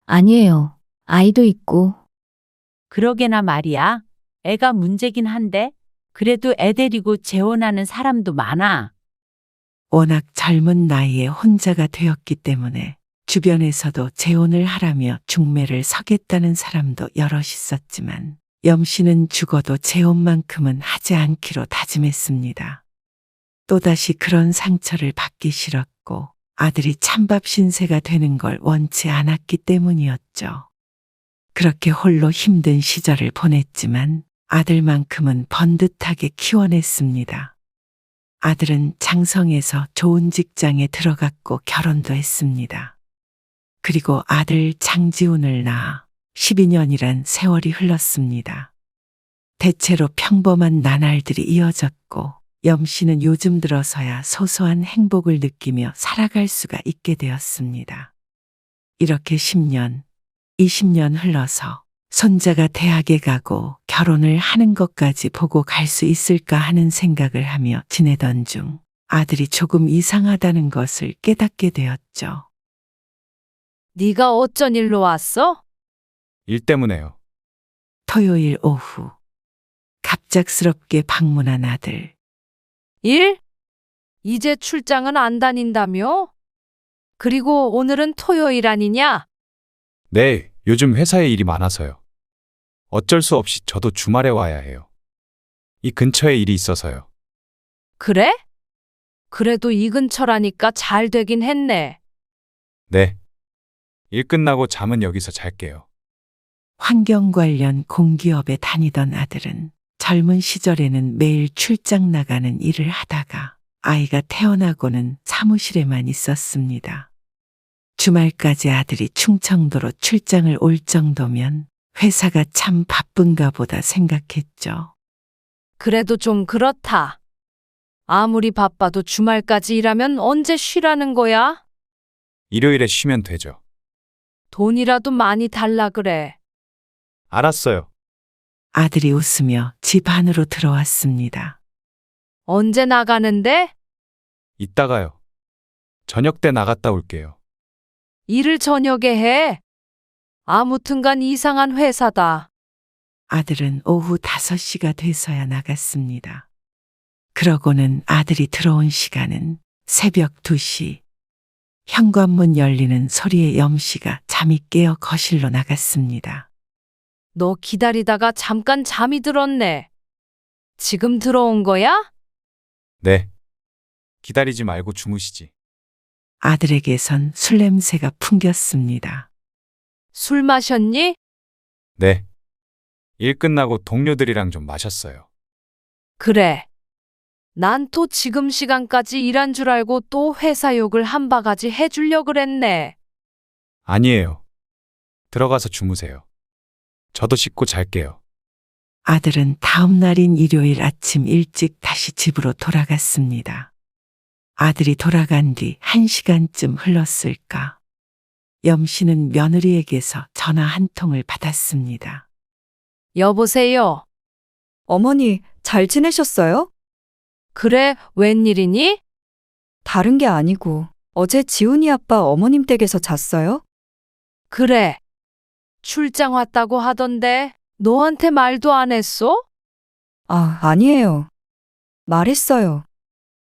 아니에요. 아이도 있고. 그러게나 말이야. 애가 문제긴 한데 그래도 애 데리고 재혼하는 사람도 많아. 워낙 젊은 나이에 혼자가 되었기 때문에 주변에서도 재혼을 하라며 중매를 서겠다는 사람도 여럿 있었지만 염 씨는 죽어도 재혼만큼은 하지 않기로 다짐했습니다. 또다시 그런 상처를 받기 싫었고 아들이 찬밥 신세가 되는 걸 원치 않았기 때문이었죠. 그렇게 홀로 힘든 시절을 보냈지만 아들만큼은 번듯하게 키워냈습니다. 아들은 장성에서 좋은 직장에 들어갔고 결혼도 했습니다. 그리고 아들 장지훈을 낳아 12년이란 세월이 흘렀습니다. 대체로 평범한 나날들이 이어졌고 염 씨는 요즘 들어서야 소소한 행복을 느끼며 살아갈 수가 있게 되었습니다. 이렇게 10년, 20년 흘러서 손자가 대학에 가고 결혼을 하는 것까지 보고 갈 수 있을까 하는 생각을 하며 지내던 중 아들이 조금 이상하다는 것을 깨닫게 되었죠. 네가 어쩐 일로 왔어? 일 때문에요. 토요일 오후 갑작스럽게 방문한 아들. 일? 이제 출장은 안 다닌다며? 그리고 오늘은 토요일 아니냐? 네, 요즘 회사에 일이 많아서요. 어쩔 수 없이 저도 주말에 와야 해요. 이 근처에 일이 있어서요. 그래? 그래도 이 근처라니까 잘 되긴 했네. 네. 일 끝나고 잠은 여기서 잘게요. 환경 관련 공기업에 다니던 아들은 젊은 시절에는 매일 출장 나가는 일을 하다가 아이가 태어나고는 사무실에만 있었습니다. 주말까지 아들이 충청도로 출장을 올 정도면 회사가 참 바쁜가 보다 생각했죠. 그래도 좀 그렇다. 아무리 바빠도 주말까지 일하면 언제 쉬라는 거야? 일요일에 쉬면 되죠. 돈이라도 많이 달라 그래. 알았어요. 아들이 웃으며 집 안으로 들어왔습니다. 언제 나가는데? 이따가요. 저녁 때 나갔다 올게요. 일을 저녁에 해. 아무튼간 이상한 회사다. 아들은 오후 5시가 돼서야 나갔습니다. 그러고는 아들이 들어온 시간은 새벽 2시. 현관문 열리는 소리에 염 씨가 잠이 깨어 거실로 나갔습니다. 너 기다리다가 잠깐 잠이 들었네. 지금 들어온 거야? 네. 기다리지 말고 주무시지. 아들에게선 술 냄새가 풍겼습니다. 술 마셨니? 네. 일 끝나고 동료들이랑 좀 마셨어요. 그래. 난 또 지금 시간까지 일한 줄 알고 또 회사 욕을 한 바가지 해주려 그랬네. 아니에요. 들어가서 주무세요. 저도 씻고 잘게요. 아들은 다음 날인 일요일 아침 일찍 다시 집으로 돌아갔습니다. 아들이 돌아간 뒤 1시간쯤 흘렀을까. 염씨는 며느리에게서 전화 한 통을 받았습니다. 여보세요. 어머니, 잘 지내셨어요? 그래, 웬일이니? 다른 게 아니고, 어제 지훈이 아빠 어머님 댁에서 잤어요? 그래. 출장 왔다고 하던데 너한테 말도 안 했어? 아, 아니에요. 말했어요.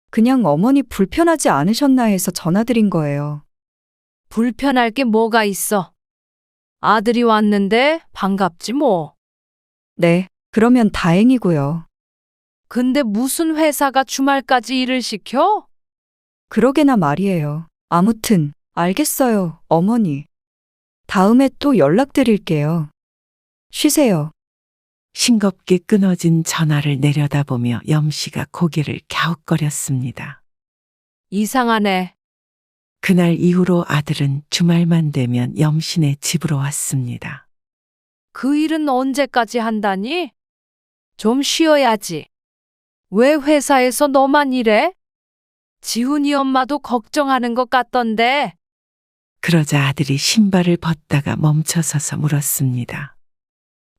그냥 어머니 불편하지 않으셨나 해서 전화드린 거예요. 불편할 게 뭐가 있어? 아들이 왔는데 반갑지 뭐. 네, 그러면 다행이고요. 근데 무슨 회사가 주말까지 일을 시켜? 그러게나 말이에요. 아무튼, 알겠어요, 어머니. 다음에 또 연락드릴게요. 쉬세요. 싱겁게 끊어진 전화를 내려다보며 염씨가 고개를 갸웃거렸습니다. 이상하네. 그날 이후로 아들은 주말만 되면 염씨네 집으로 왔습니다. 그 일은 언제까지 한다니? 좀 쉬어야지. 왜 회사에서 너만 일해? 지훈이 엄마도 걱정하는 것 같던데. 그러자 아들이 신발을 벗다가 멈춰서서 물었습니다.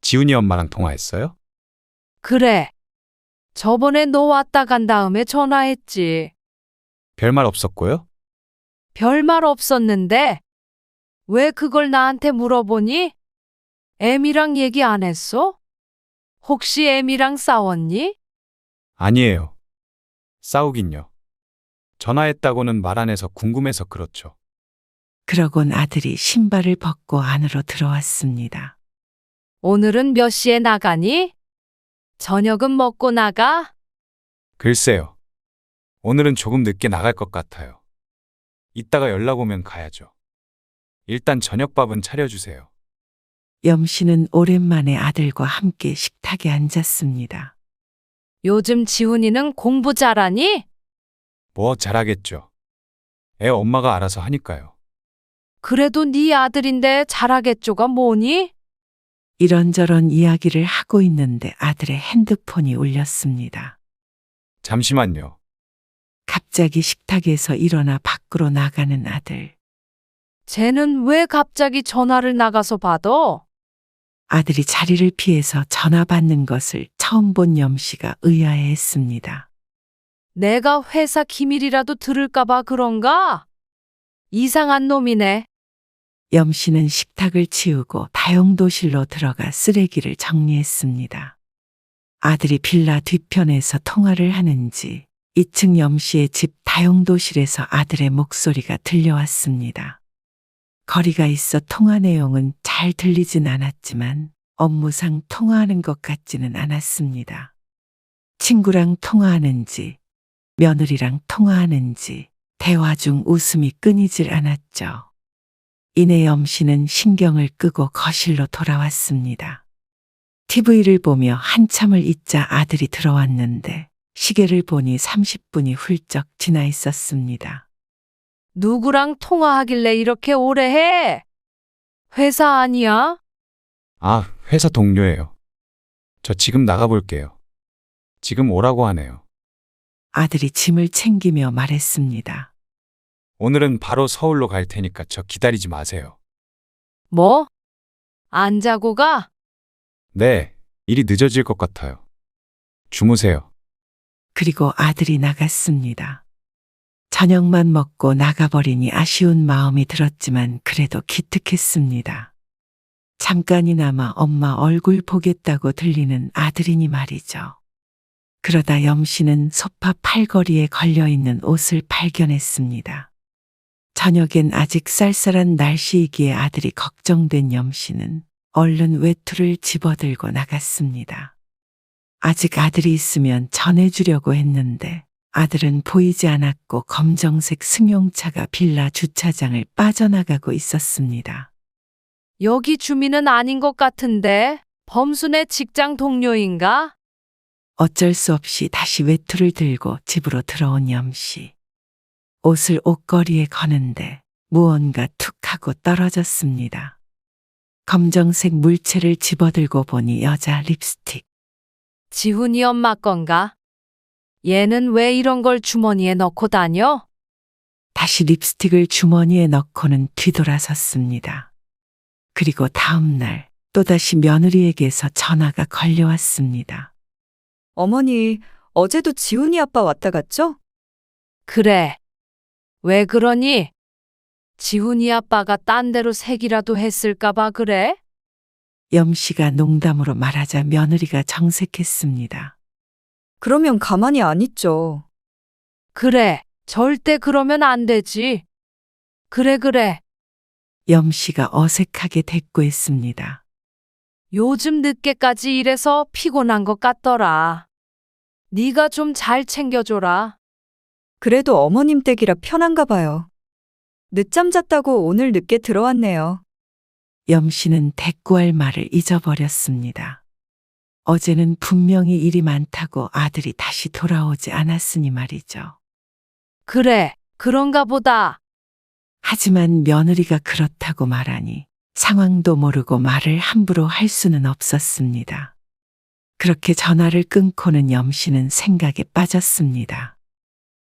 지훈이 엄마랑 통화했어요? 그래. 저번에 너 왔다 간 다음에 전화했지. 별말 없었고요? 별말 없었는데 왜 그걸 나한테 물어보니? 애미랑 얘기 안 했어? 혹시 애미랑 싸웠니? 아니에요. 싸우긴요. 전화했다고는 말 안 해서 궁금해서 그렇죠. 그러곤 아들이 신발을 벗고 안으로 들어왔습니다. 오늘은 몇 시에 나가니? 저녁은 먹고 나가? 글쎄요. 오늘은 조금 늦게 나갈 것 같아요. 이따가 연락 오면 가야죠. 일단 저녁밥은 차려주세요. 염씨는 오랜만에 아들과 함께 식탁에 앉았습니다. 요즘 지훈이는 공부 잘하니? 뭐 잘하겠죠. 애 엄마가 알아서 하니까요. 그래도 네 아들인데 잘하겠죠가 뭐니? 이런저런 이야기를 하고 있는데 아들의 핸드폰이 울렸습니다. 잠시만요. 갑자기 식탁에서 일어나 밖으로 나가는 아들. 쟤는 왜 갑자기 전화를 나가서 받아? 아들이 자리를 피해서 전화 받는 것을 처음 본 염씨가 의아해했습니다. 내가 회사 기밀이라도 들을까봐 그런가? 이상한 놈이네. 염씨는 식탁을 치우고 다용도실로 들어가 쓰레기를 정리했습니다. 아들이 빌라 뒤편에서 통화를 하는지 2층 염씨의 집 다용도실에서 아들의 목소리가 들려왔습니다. 거리가 있어 통화 내용은 잘 들리진 않았지만 업무상 통화하는 것 같지는 않았습니다. 친구랑 통화하는지 며느리랑 통화하는지 대화 중 웃음이 끊이질 않았죠. 이내 염씨는 신경을 끄고 거실로 돌아왔습니다. TV를 보며 한참을 있자 아들이 들어왔는데 시계를 보니 30분이 훌쩍 지나 있었습니다. 누구랑 통화하길래 이렇게 오래 해? 회사 아니야? 아, 회사 동료예요. 저 지금 나가볼게요. 지금 오라고 하네요. 아들이 짐을 챙기며 말했습니다. 오늘은 바로 서울로 갈 테니까 저 기다리지 마세요. 뭐? 안 자고 가? 네, 일이 늦어질 것 같아요. 주무세요. 그리고 아들이 나갔습니다. 저녁만 먹고 나가버리니 아쉬운 마음이 들었지만 그래도 기특했습니다. 잠깐이나마 엄마 얼굴 보겠다고 들리는 아들이니 말이죠. 그러다 염씨는 소파 팔걸이에 걸려있는 옷을 발견했습니다. 저녁엔 아직 쌀쌀한 날씨이기에 아들이 걱정된 염씨는 얼른 외투를 집어들고 나갔습니다. 아직 아들이 있으면 전해주려고 했는데 아들은 보이지 않았고 검정색 승용차가 빌라 주차장을 빠져나가고 있었습니다. 여기 주민은 아닌 것 같은데 범순의 직장 동료인가? 어쩔 수 없이 다시 외투를 들고 집으로 들어온 염씨. 옷을 옷걸이에 거는데 무언가 툭 하고 떨어졌습니다. 검정색 물체를 집어들고 보니 여자 립스틱. 지훈이 엄마 건가? 얘는 왜 이런 걸 주머니에 넣고 다녀? 다시 립스틱을 주머니에 넣고는 뒤돌아섰습니다. 그리고 다음 날 또다시 며느리에게서 전화가 걸려왔습니다. 어머니, 어제도 지훈이 아빠 왔다 갔죠? 그래. 왜 그러니? 지훈이 아빠가 딴 데로 색이라도 했을까봐 그래? 염씨가 농담으로 말하자 며느리가 정색했습니다. 그러면 가만히 안 있죠. 그래. 절대 그러면 안 되지. 그래. 염씨가 어색하게 대꾸했습니다. 요즘 늦게까지 일해서 피곤한 것 같더라. 네가 좀 잘 챙겨줘라. 그래도 어머님 댁이라 편한가 봐요. 늦잠 잤다고 오늘 늦게 들어왔네요. 염씨는 대꾸할 말을 잊어버렸습니다. 어제는 분명히 일이 많다고 아들이 다시 돌아오지 않았으니 말이죠. 그래, 그런가 보다. 하지만 며느리가 그렇다고 말하니 상황도 모르고 말을 함부로 할 수는 없었습니다. 그렇게 전화를 끊고는 염씨는 생각에 빠졌습니다.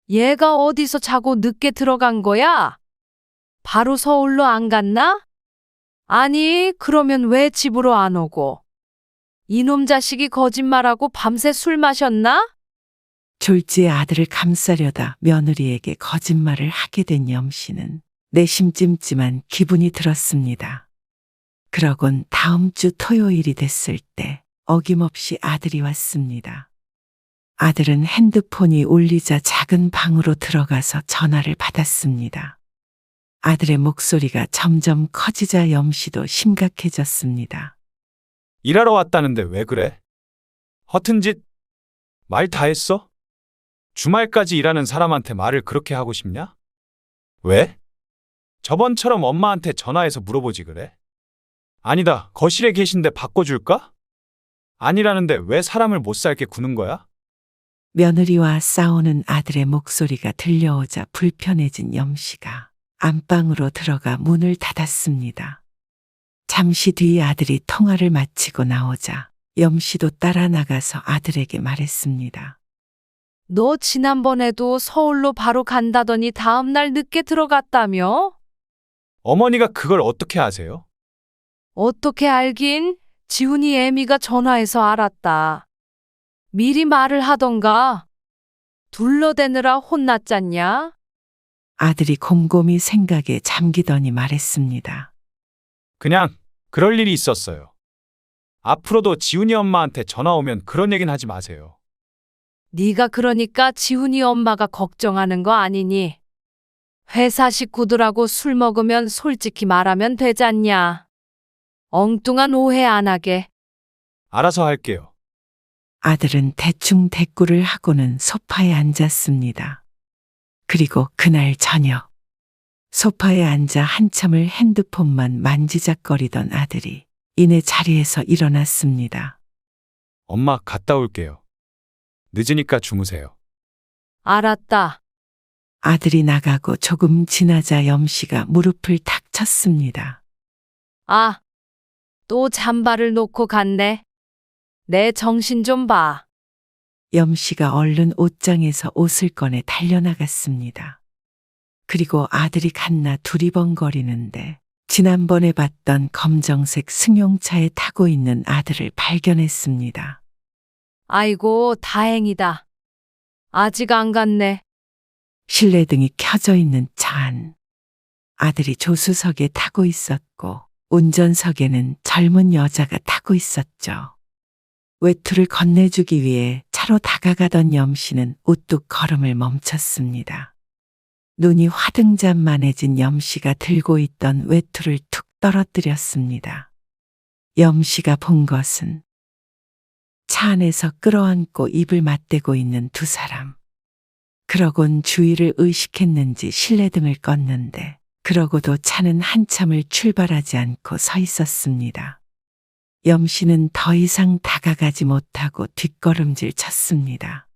얘가 어디서 자고 늦게 들어간 거야? 바로 서울로 안 갔나? 아니, 그러면 왜 집으로 안 오고? 이놈 자식이 거짓말하고 밤새 술 마셨나? 졸지에 아들을 감싸려다 며느리에게 거짓말을 하게 된 염씨는 내심 찜찜한 기분이 들었습니다. 그러곤 다음 주 토요일이 됐을 때 어김없이 아들이 왔습니다. 아들은 핸드폰이 울리자 작은 방으로 들어가서 전화를 받았습니다. 아들의 목소리가 점점 커지자 염씨도 심각해졌습니다. 일하러 왔다는데 왜 그래? 허튼 짓? 말 다 했어? 주말까지 일하는 사람한테 말을 그렇게 하고 싶냐? 왜? 저번처럼 엄마한테 전화해서 물어보지 그래? 아니다, 거실에 계신데 바꿔줄까? 아니라는데 왜 사람을 못 살게 구는 거야? 며느리와 싸우는 아들의 목소리가 들려오자 불편해진 염씨가 안방으로 들어가 문을 닫았습니다. 잠시 뒤 아들이 통화를 마치고 나오자 염씨도 따라 나가서 아들에게 말했습니다. 너 지난번에도 서울로 바로 간다더니 다음날 늦게 들어갔다며? 어머니가 그걸 어떻게 아세요? 어떻게 알긴? 지훈이 애미가 전화해서 알았다. 미리 말을 하던가. 둘러대느라 혼났잖냐? 아들이 곰곰이 생각에 잠기더니 말했습니다. 그냥 그럴 일이 있었어요. 앞으로도 지훈이 엄마한테 전화 오면 그런 얘기는 하지 마세요. 네가 그러니까 지훈이 엄마가 걱정하는 거 아니니? 회사 식구들하고 술 먹으면 솔직히 말하면 되잖냐? 엉뚱한 오해 안 하게. 알아서 할게요. 아들은 대충 대꾸를 하고는 소파에 앉았습니다. 그리고 그날 저녁 소파에 앉아 한참을 핸드폰만 만지작거리던 아들이 이내 자리에서 일어났습니다. 엄마 갔다 올게요. 늦으니까 주무세요. 알았다. 아들이 나가고 조금 지나자 염씨가 무릎을 탁 쳤습니다. 아, 또 잠바를 놓고 갔네. 내 정신 좀 봐. 염씨가 얼른 옷장에서 옷을 꺼내 달려나갔습니다. 그리고 아들이 갔나 두리번거리는데 지난번에 봤던 검정색 승용차에 타고 있는 아들을 발견했습니다. 아이고, 다행이다. 아직 안 갔네. 실내등이 켜져 있는 차 안. 아들이 조수석에 타고 있었고 운전석에는 젊은 여자가 타고 있었죠. 외투를 건네주기 위해 차로 다가가던 염씨는 우뚝 걸음을 멈췄습니다. 눈이 화등잔만해진 염씨가 들고 있던 외투를 툭 떨어뜨렸습니다. 염씨가 본 것은 차 안에서 끌어안고 입을 맞대고 있는 두 사람. 그러곤 주위를 의식했는지 실내등을 껐는데 그러고도 차는 한참을 출발하지 않고 서 있었습니다. 염 씨는 더 이상 다가가지 못하고 뒷걸음질 쳤습니다.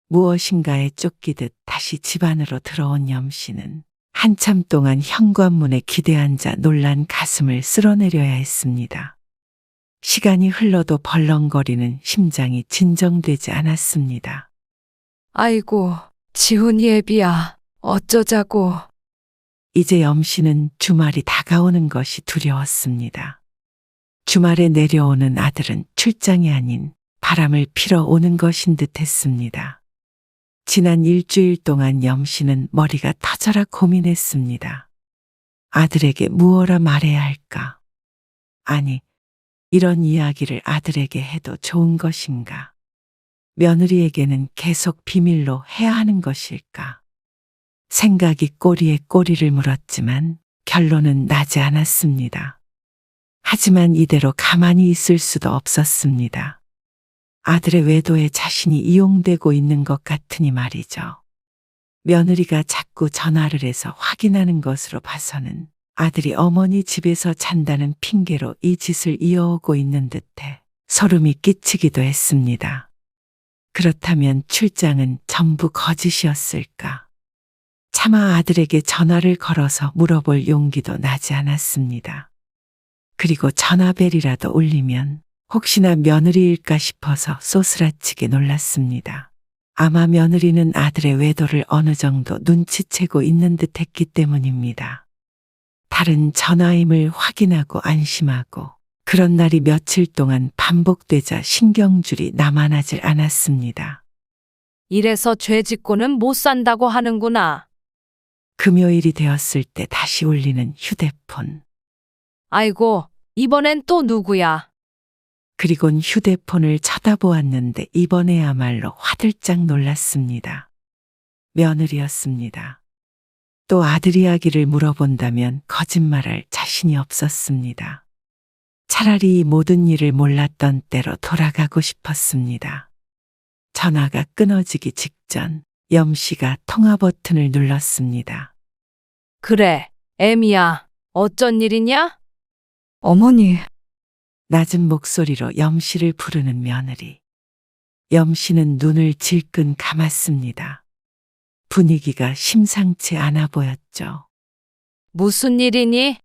무엇인가에 쫓기듯 다시 집 안으로 들어온 염 씨는 한참 동안 현관문에 기대앉아 놀란 가슴을 쓸어내려야 했습니다. 시간이 흘러도 벌렁거리는 심장이 진정되지 않았습니다. 아이고, 지훈이 애비야. 어쩌자고. 이제 염 씨는 주말이 다가오는 것이 두려웠습니다. 주말에 내려오는 아들은 출장이 아닌 바람을 피러 오는 것인 듯 했습니다. 지난 일주일 동안 염 씨는 머리가 터져라 고민했습니다. 아들에게 무엇라 말해야 할까? 아니, 이런 이야기를 아들에게 해도 좋은 것인가? 며느리에게는 계속 비밀로 해야 하는 것일까? 생각이 꼬리에 꼬리를 물었지만 결론은 나지 않았습니다. 하지만 이대로 가만히 있을 수도 없었습니다. 아들의 외도에 자신이 이용되고 있는 것 같으니 말이죠. 며느리가 자꾸 전화를 해서 확인하는 것으로 봐서는 아들이 어머니 집에서 잔다는 핑계로 이 짓을 이어오고 있는 듯해 소름이 끼치기도 했습니다. 그렇다면 출장은 전부 거짓이었을까? 차마 아들에게 전화를 걸어서 물어볼 용기도 나지 않았습니다. 그리고 전화벨이라도 울리면 혹시나 며느리일까 싶어서 쏘스라치게 놀랐습니다. 아마 며느리는 아들의 외도를 어느 정도 눈치채고 있는 듯 했기 때문입니다. 다른 전화임을 확인하고 안심하고 그런 날이 며칠 동안 반복되자 신경줄이 남아나질 않았습니다. 이래서 죄 짓고는 못 산다고 하는구나. 금요일이 되었을 때 다시 울리는 휴대폰. 아이고, 이번엔 또 누구야? 그리곤 휴대폰을 쳐다보았는데 이번에야말로 화들짝 놀랐습니다. 며느리였습니다. 또 아들 이야기를 물어본다면 거짓말할 자신이 없었습니다. 차라리 이 모든 일을 몰랐던 때로 돌아가고 싶었습니다. 전화가 끊어지기 직전 염 씨가 통화 버튼을 눌렀습니다. 그래, 애미야. 어쩐 일이냐? 어머니, 낮은 목소리로 염 씨를 부르는 며느리. 염 씨는 눈을 질끈 감았습니다. 분위기가 심상치 않아 보였죠. 무슨 일이니?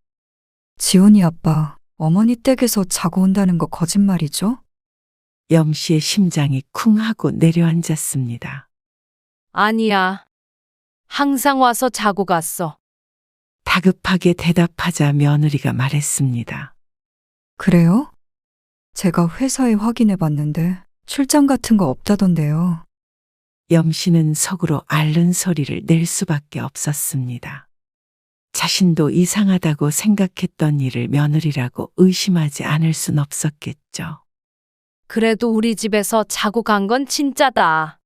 지훈이 아빠, 어머니 댁에서 자고 온다는 거 거짓말이죠? 염 씨의 심장이 쿵 하고 내려앉았습니다. 아니야. 항상 와서 자고 갔어. 다급하게 대답하자 며느리가 말했습니다. 그래요? 제가 회사에 확인해 봤는데 출장 같은 거 없다던데요. 염 씨는 속으로 앓는 소리를 낼 수밖에 없었습니다. 자신도 이상하다고 생각했던 일을 며느리라고 의심하지 않을 순 없었겠죠. 그래도 우리 집에서 자고 간 건 진짜다.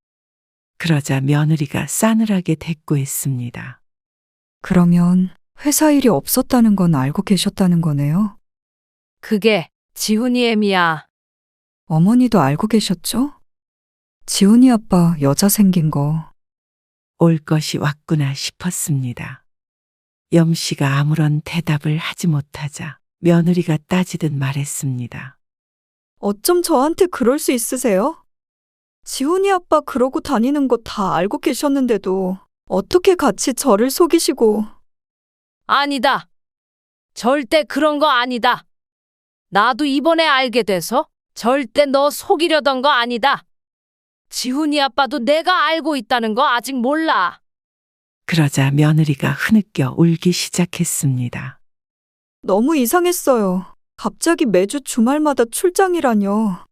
그러자 며느리가 싸늘하게 대꾸했습니다. 그러면 회사 일이 없었다는 건 알고 계셨다는 거네요? 그게 지훈이 애미야. 어머니도 알고 계셨죠? 지훈이 아빠 여자 생긴 거. 올 것이 왔구나 싶었습니다. 염 씨가 아무런 대답을 하지 못하자 며느리가 따지듯 말했습니다. 어쩜 저한테 그럴 수 있으세요? 지훈이 아빠 그러고 다니는 거 다 알고 계셨는데도 어떻게 같이 저를 속이시고. 아니다. 절대 그런 거 아니다. 나도 이번에 알게 돼서 절대 너 속이려던 거 아니다. 지훈이 아빠도 내가 알고 있다는 거 아직 몰라. 그러자 며느리가 흐느껴 울기 시작했습니다. 너무 이상했어요. 갑자기 매주 주말마다 출장이라뇨.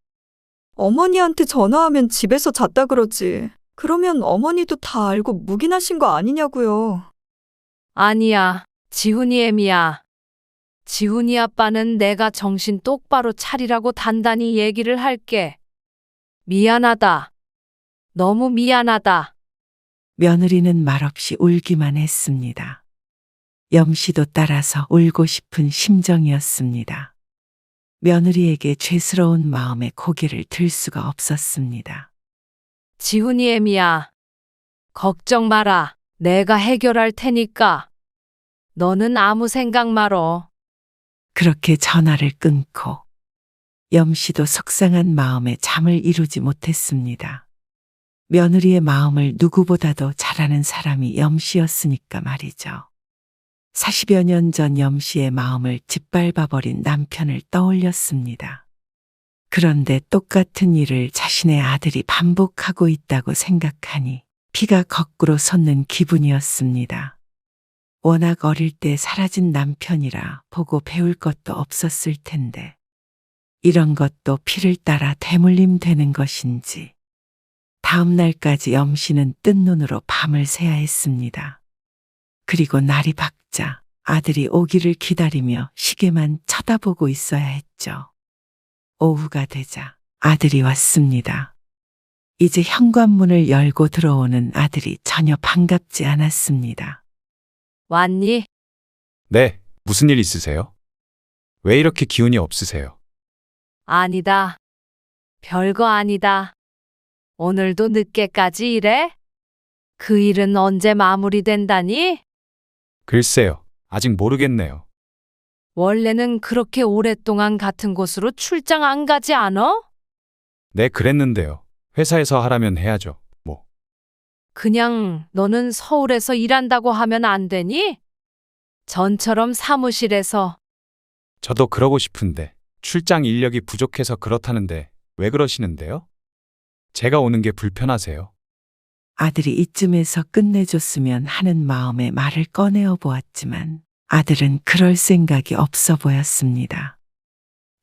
어머니한테 전화하면 집에서 잤다 그러지. 그러면 어머니도 다 알고 묵인하신 거 아니냐고요. 아니야. 지훈이 애미야. 지훈이 아빠는 내가 정신 똑바로 차리라고 단단히 얘기를 할게. 미안하다. 너무 미안하다. 며느리는 말없이 울기만 했습니다. 염 씨도 따라서 울고 싶은 심정이었습니다. 며느리에게 죄스러운 마음에 고개를 들 수가 없었습니다. 지훈이 애미야. 걱정 마라. 내가 해결할 테니까. 너는 아무 생각 말어. 그렇게 전화를 끊고 염씨도 속상한 마음에 잠을 이루지 못했습니다. 며느리의 마음을 누구보다도 잘 아는 사람이 염씨였으니까 말이죠. 40여 년 전 염씨의 마음을 짓밟아버린 남편을 떠올렸습니다. 그런데 똑같은 일을 자신의 아들이 반복하고 있다고 생각하니 피가 거꾸로 솟는 기분이었습니다. 워낙 어릴 때 사라진 남편이라 보고 배울 것도 없었을 텐데 이런 것도 피를 따라 대물림 되는 것인지 다음 날까지 염씨는 뜬 눈으로 밤을 새야 했습니다. 그리고 날이 밝자 아들이 오기를 기다리며 시계만 쳐다보고 있어야 했죠. 오후가 되자 아들이 왔습니다. 이제 현관문을 열고 들어오는 아들이 전혀 반갑지 않았습니다. 왔니? 네, 무슨 일 있으세요? 왜 이렇게 기운이 없으세요? 아니다. 별거 아니다. 오늘도 늦게까지 일해? 그 일은 언제 마무리된다니? 글쎄요, 아직 모르겠네요. 원래는 그렇게 오랫동안 같은 곳으로 출장 안 가지 않아? 네, 그랬는데요. 회사에서 하라면 해야죠. 뭐. 그냥 너는 서울에서 일한다고 하면 안 되니? 전처럼 사무실에서. 저도 그러고 싶은데 출장 인력이 부족해서 그렇다는데 왜 그러시는데요? 제가 오는 게 불편하세요? 아들이 이쯤에서 끝내줬으면 하는 마음에 말을 꺼내어 보았지만 아들은 그럴 생각이 없어 보였습니다.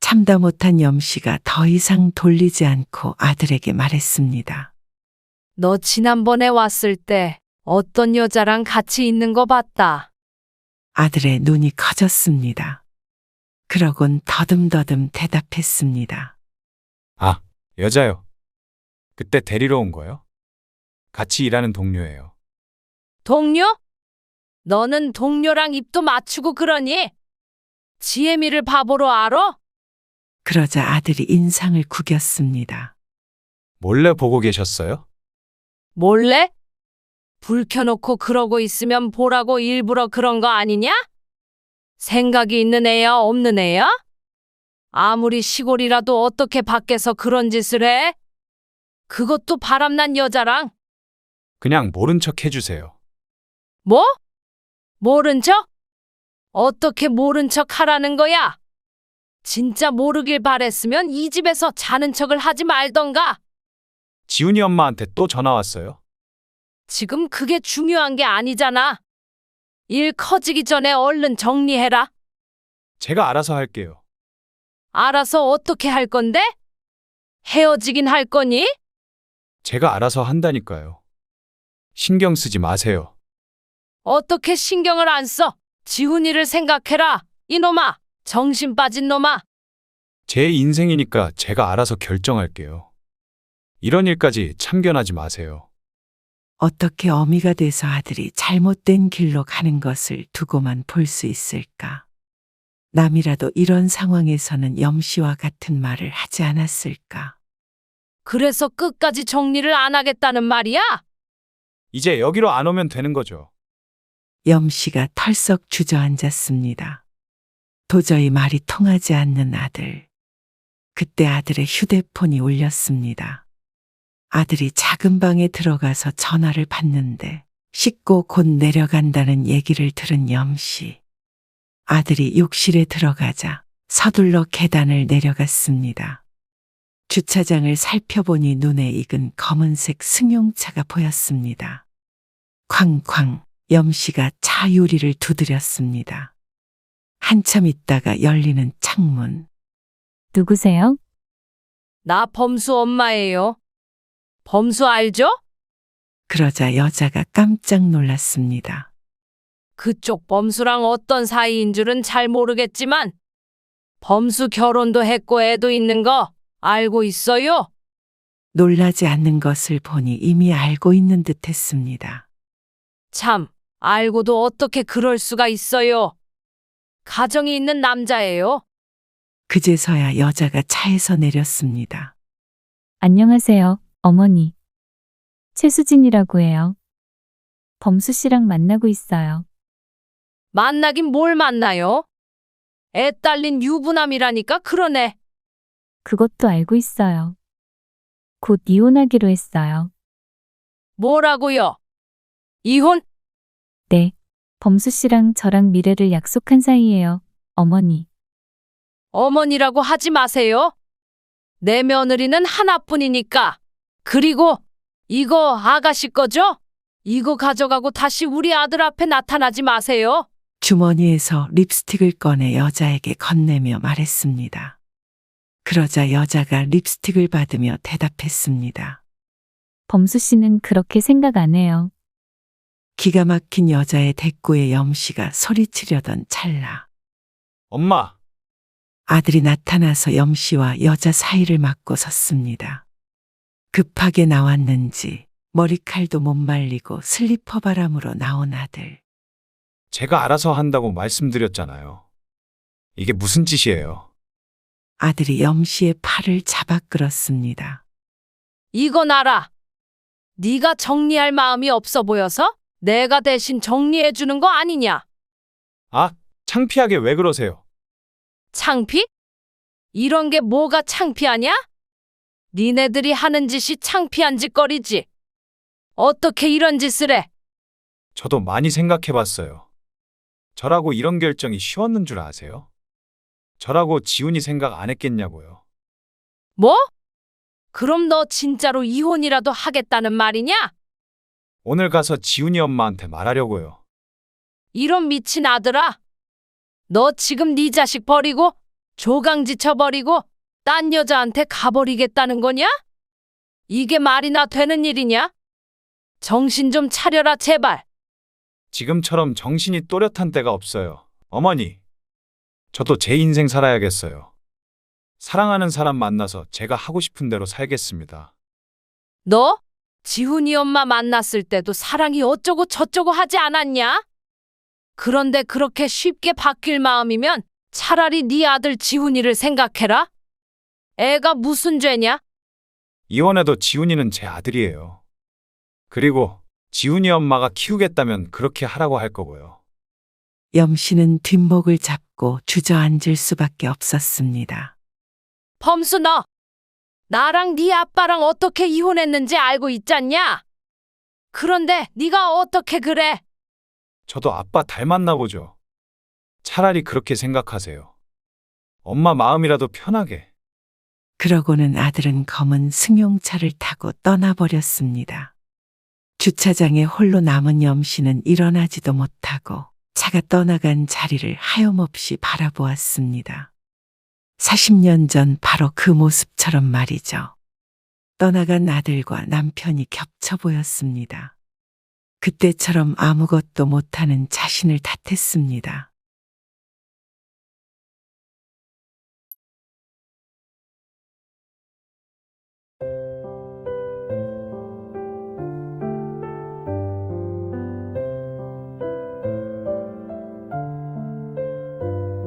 참다 못한 염씨가 더 이상 돌리지 않고 아들에게 말했습니다. 너 지난번에 왔을 때 어떤 여자랑 같이 있는 거 봤다. 아들의 눈이 커졌습니다. 그러곤 더듬더듬 대답했습니다. 아, 여자요. 그때 데리러 온 거요? 같이 일하는 동료예요. 동료? 너는 동료랑 입도 맞추고 그러니? 지혜미를 바보로 알아? 그러자 아들이 인상을 구겼습니다. 몰래 보고 계셨어요? 몰래? 불 켜놓고 그러고 있으면 보라고 일부러 그런 거 아니냐? 생각이 있는 애야, 없는 애야? 아무리 시골이라도 어떻게 밖에서 그런 짓을 해? 그것도 바람난 여자랑. 그냥 모른 척 해주세요. 뭐? 모른 척? 어떻게 모른 척 하라는 거야? 진짜 모르길 바랬으면 이 집에서 자는 척을 하지 말던가. 지훈이 엄마한테 또 전화 왔어요. 지금 그게 중요한 게 아니잖아. 일 커지기 전에 얼른 정리해라. 제가 알아서 할게요. 알아서 어떻게 할 건데? 헤어지긴 할 거니? 제가 알아서 한다니까요. 신경 쓰지 마세요. 어떻게 신경을 안 써? 지훈이를 생각해라. 이놈아, 정신 빠진 놈아. 제 인생이니까 제가 알아서 결정할게요. 이런 일까지 참견하지 마세요. 어떻게 어미가 돼서 아들이 잘못된 길로 가는 것을 두고만 볼 수 있을까? 남이라도 이런 상황에서는 염씨와 같은 말을 하지 않았을까? 그래서 끝까지 정리를 안 하겠다는 말이야? 이제 여기로 안 오면 되는 거죠. 염씨가 털썩 주저앉았습니다. 도저히 말이 통하지 않는 아들. 그때 아들의 휴대폰이 울렸습니다. 아들이 작은 방에 들어가서 전화를 받는데 씻고 곧 내려간다는 얘기를 들은 염씨. 아들이 욕실에 들어가자 서둘러 계단을 내려갔습니다. 주차장을 살펴보니 눈에 익은 검은색 승용차가 보였습니다. 쾅쾅 염씨가 차 유리를 두드렸습니다. 한참 있다가 열리는 창문. 누구세요? 나 범수 엄마예요. 범수 알죠? 그러자 여자가 깜짝 놀랐습니다. 그쪽 범수랑 어떤 사이인 줄은 잘 모르겠지만 범수 결혼도 했고 애도 있는 거 알고 있어요? 놀라지 않는 것을 보니 이미 알고 있는 듯 했습니다. 참, 알고도 어떻게 그럴 수가 있어요. 가정이 있는 남자예요. 그제서야 여자가 차에서 내렸습니다. 안녕하세요, 어머니. 최수진이라고 해요. 범수 씨랑 만나고 있어요. 만나긴 뭘 만나요? 애 딸린 유부남이라니까 그러네. 그것도 알고 있어요. 곧 이혼하기로 했어요. 뭐라고요? 이혼? 네. 범수 씨랑 저랑 미래를 약속한 사이예요, 어머니. 어머니라고 하지 마세요. 내 며느리는 하나뿐이니까. 그리고 이거 아가씨 거죠? 이거 가져가고 다시 우리 아들 앞에 나타나지 마세요. 주머니에서 립스틱을 꺼내 여자에게 건네며 말했습니다. 그러자 여자가 립스틱을 받으며 대답했습니다. 범수 씨는 그렇게 생각 안 해요. 기가 막힌 여자의 대꾸에 염씨가 소리치려던 찰나 엄마, 아들이 나타나서 염씨와 여자 사이를 막고 섰습니다. 급하게 나왔는지 머리칼도 못 말리고 슬리퍼 바람으로 나온 아들. 제가 알아서 한다고 말씀드렸잖아요. 이게 무슨 짓이에요? 아들이 염씨의 팔을 잡아 끌었습니다. 이건 알아. 네가 정리할 마음이 없어 보여서 내가 대신 정리해 주는 거 아니냐? 아, 창피하게 왜 그러세요? 창피? 이런 게 뭐가 창피하냐? 니네들이 하는 짓이 창피한 짓거리지. 어떻게 이런 짓을 해? 저도 많이 생각해 봤어요. 저라고 이런 결정이 쉬웠는 줄 아세요? 저라고 지훈이 생각 안 했겠냐고요. 뭐? 그럼 너 진짜로 이혼이라도 하겠다는 말이냐? 오늘 가서 지훈이 엄마한테 말하려고요. 이런 미친 아들아. 너 지금 네 자식 버리고 조강지 쳐버리고 딴 여자한테 가버리겠다는 거냐? 이게 말이나 되는 일이냐? 정신 좀 차려라 제발. 지금처럼 정신이 또렷한 때가 없어요. 어머니, 저도 제 인생 살아야겠어요. 사랑하는 사람 만나서 제가 하고 싶은 대로 살겠습니다. 너? 지훈이 엄마 만났을 때도 사랑이 어쩌고 저쩌고 하지 않았냐? 그런데 그렇게 쉽게 바뀔 마음이면 차라리 네 아들 지훈이를 생각해라. 애가 무슨 죄냐? 이혼해도 지훈이는 제 아들이에요. 그리고 지훈이 엄마가 키우겠다면 그렇게 하라고 할 거고요. 염씨는 뒷목을 잡고 주저앉을 수밖에 없었습니다. 범수 너 나랑 네 아빠랑 어떻게 이혼했는지 알고 있잖냐? 그런데 네가 어떻게 그래? 저도 아빠 닮았나 보죠. 차라리 그렇게 생각하세요. 엄마 마음이라도 편하게. 그러고는 아들은 검은 승용차를 타고 떠나버렸습니다. 주차장에 홀로 남은 염씨는 일어나지도 못하고 차가 떠나간 자리를 하염없이 바라보았습니다. 40년 전 바로 그 모습처럼 말이죠. 떠나간 아들과 남편이 겹쳐 보였습니다. 그때처럼 아무것도 못하는 자신을 탓했습니다.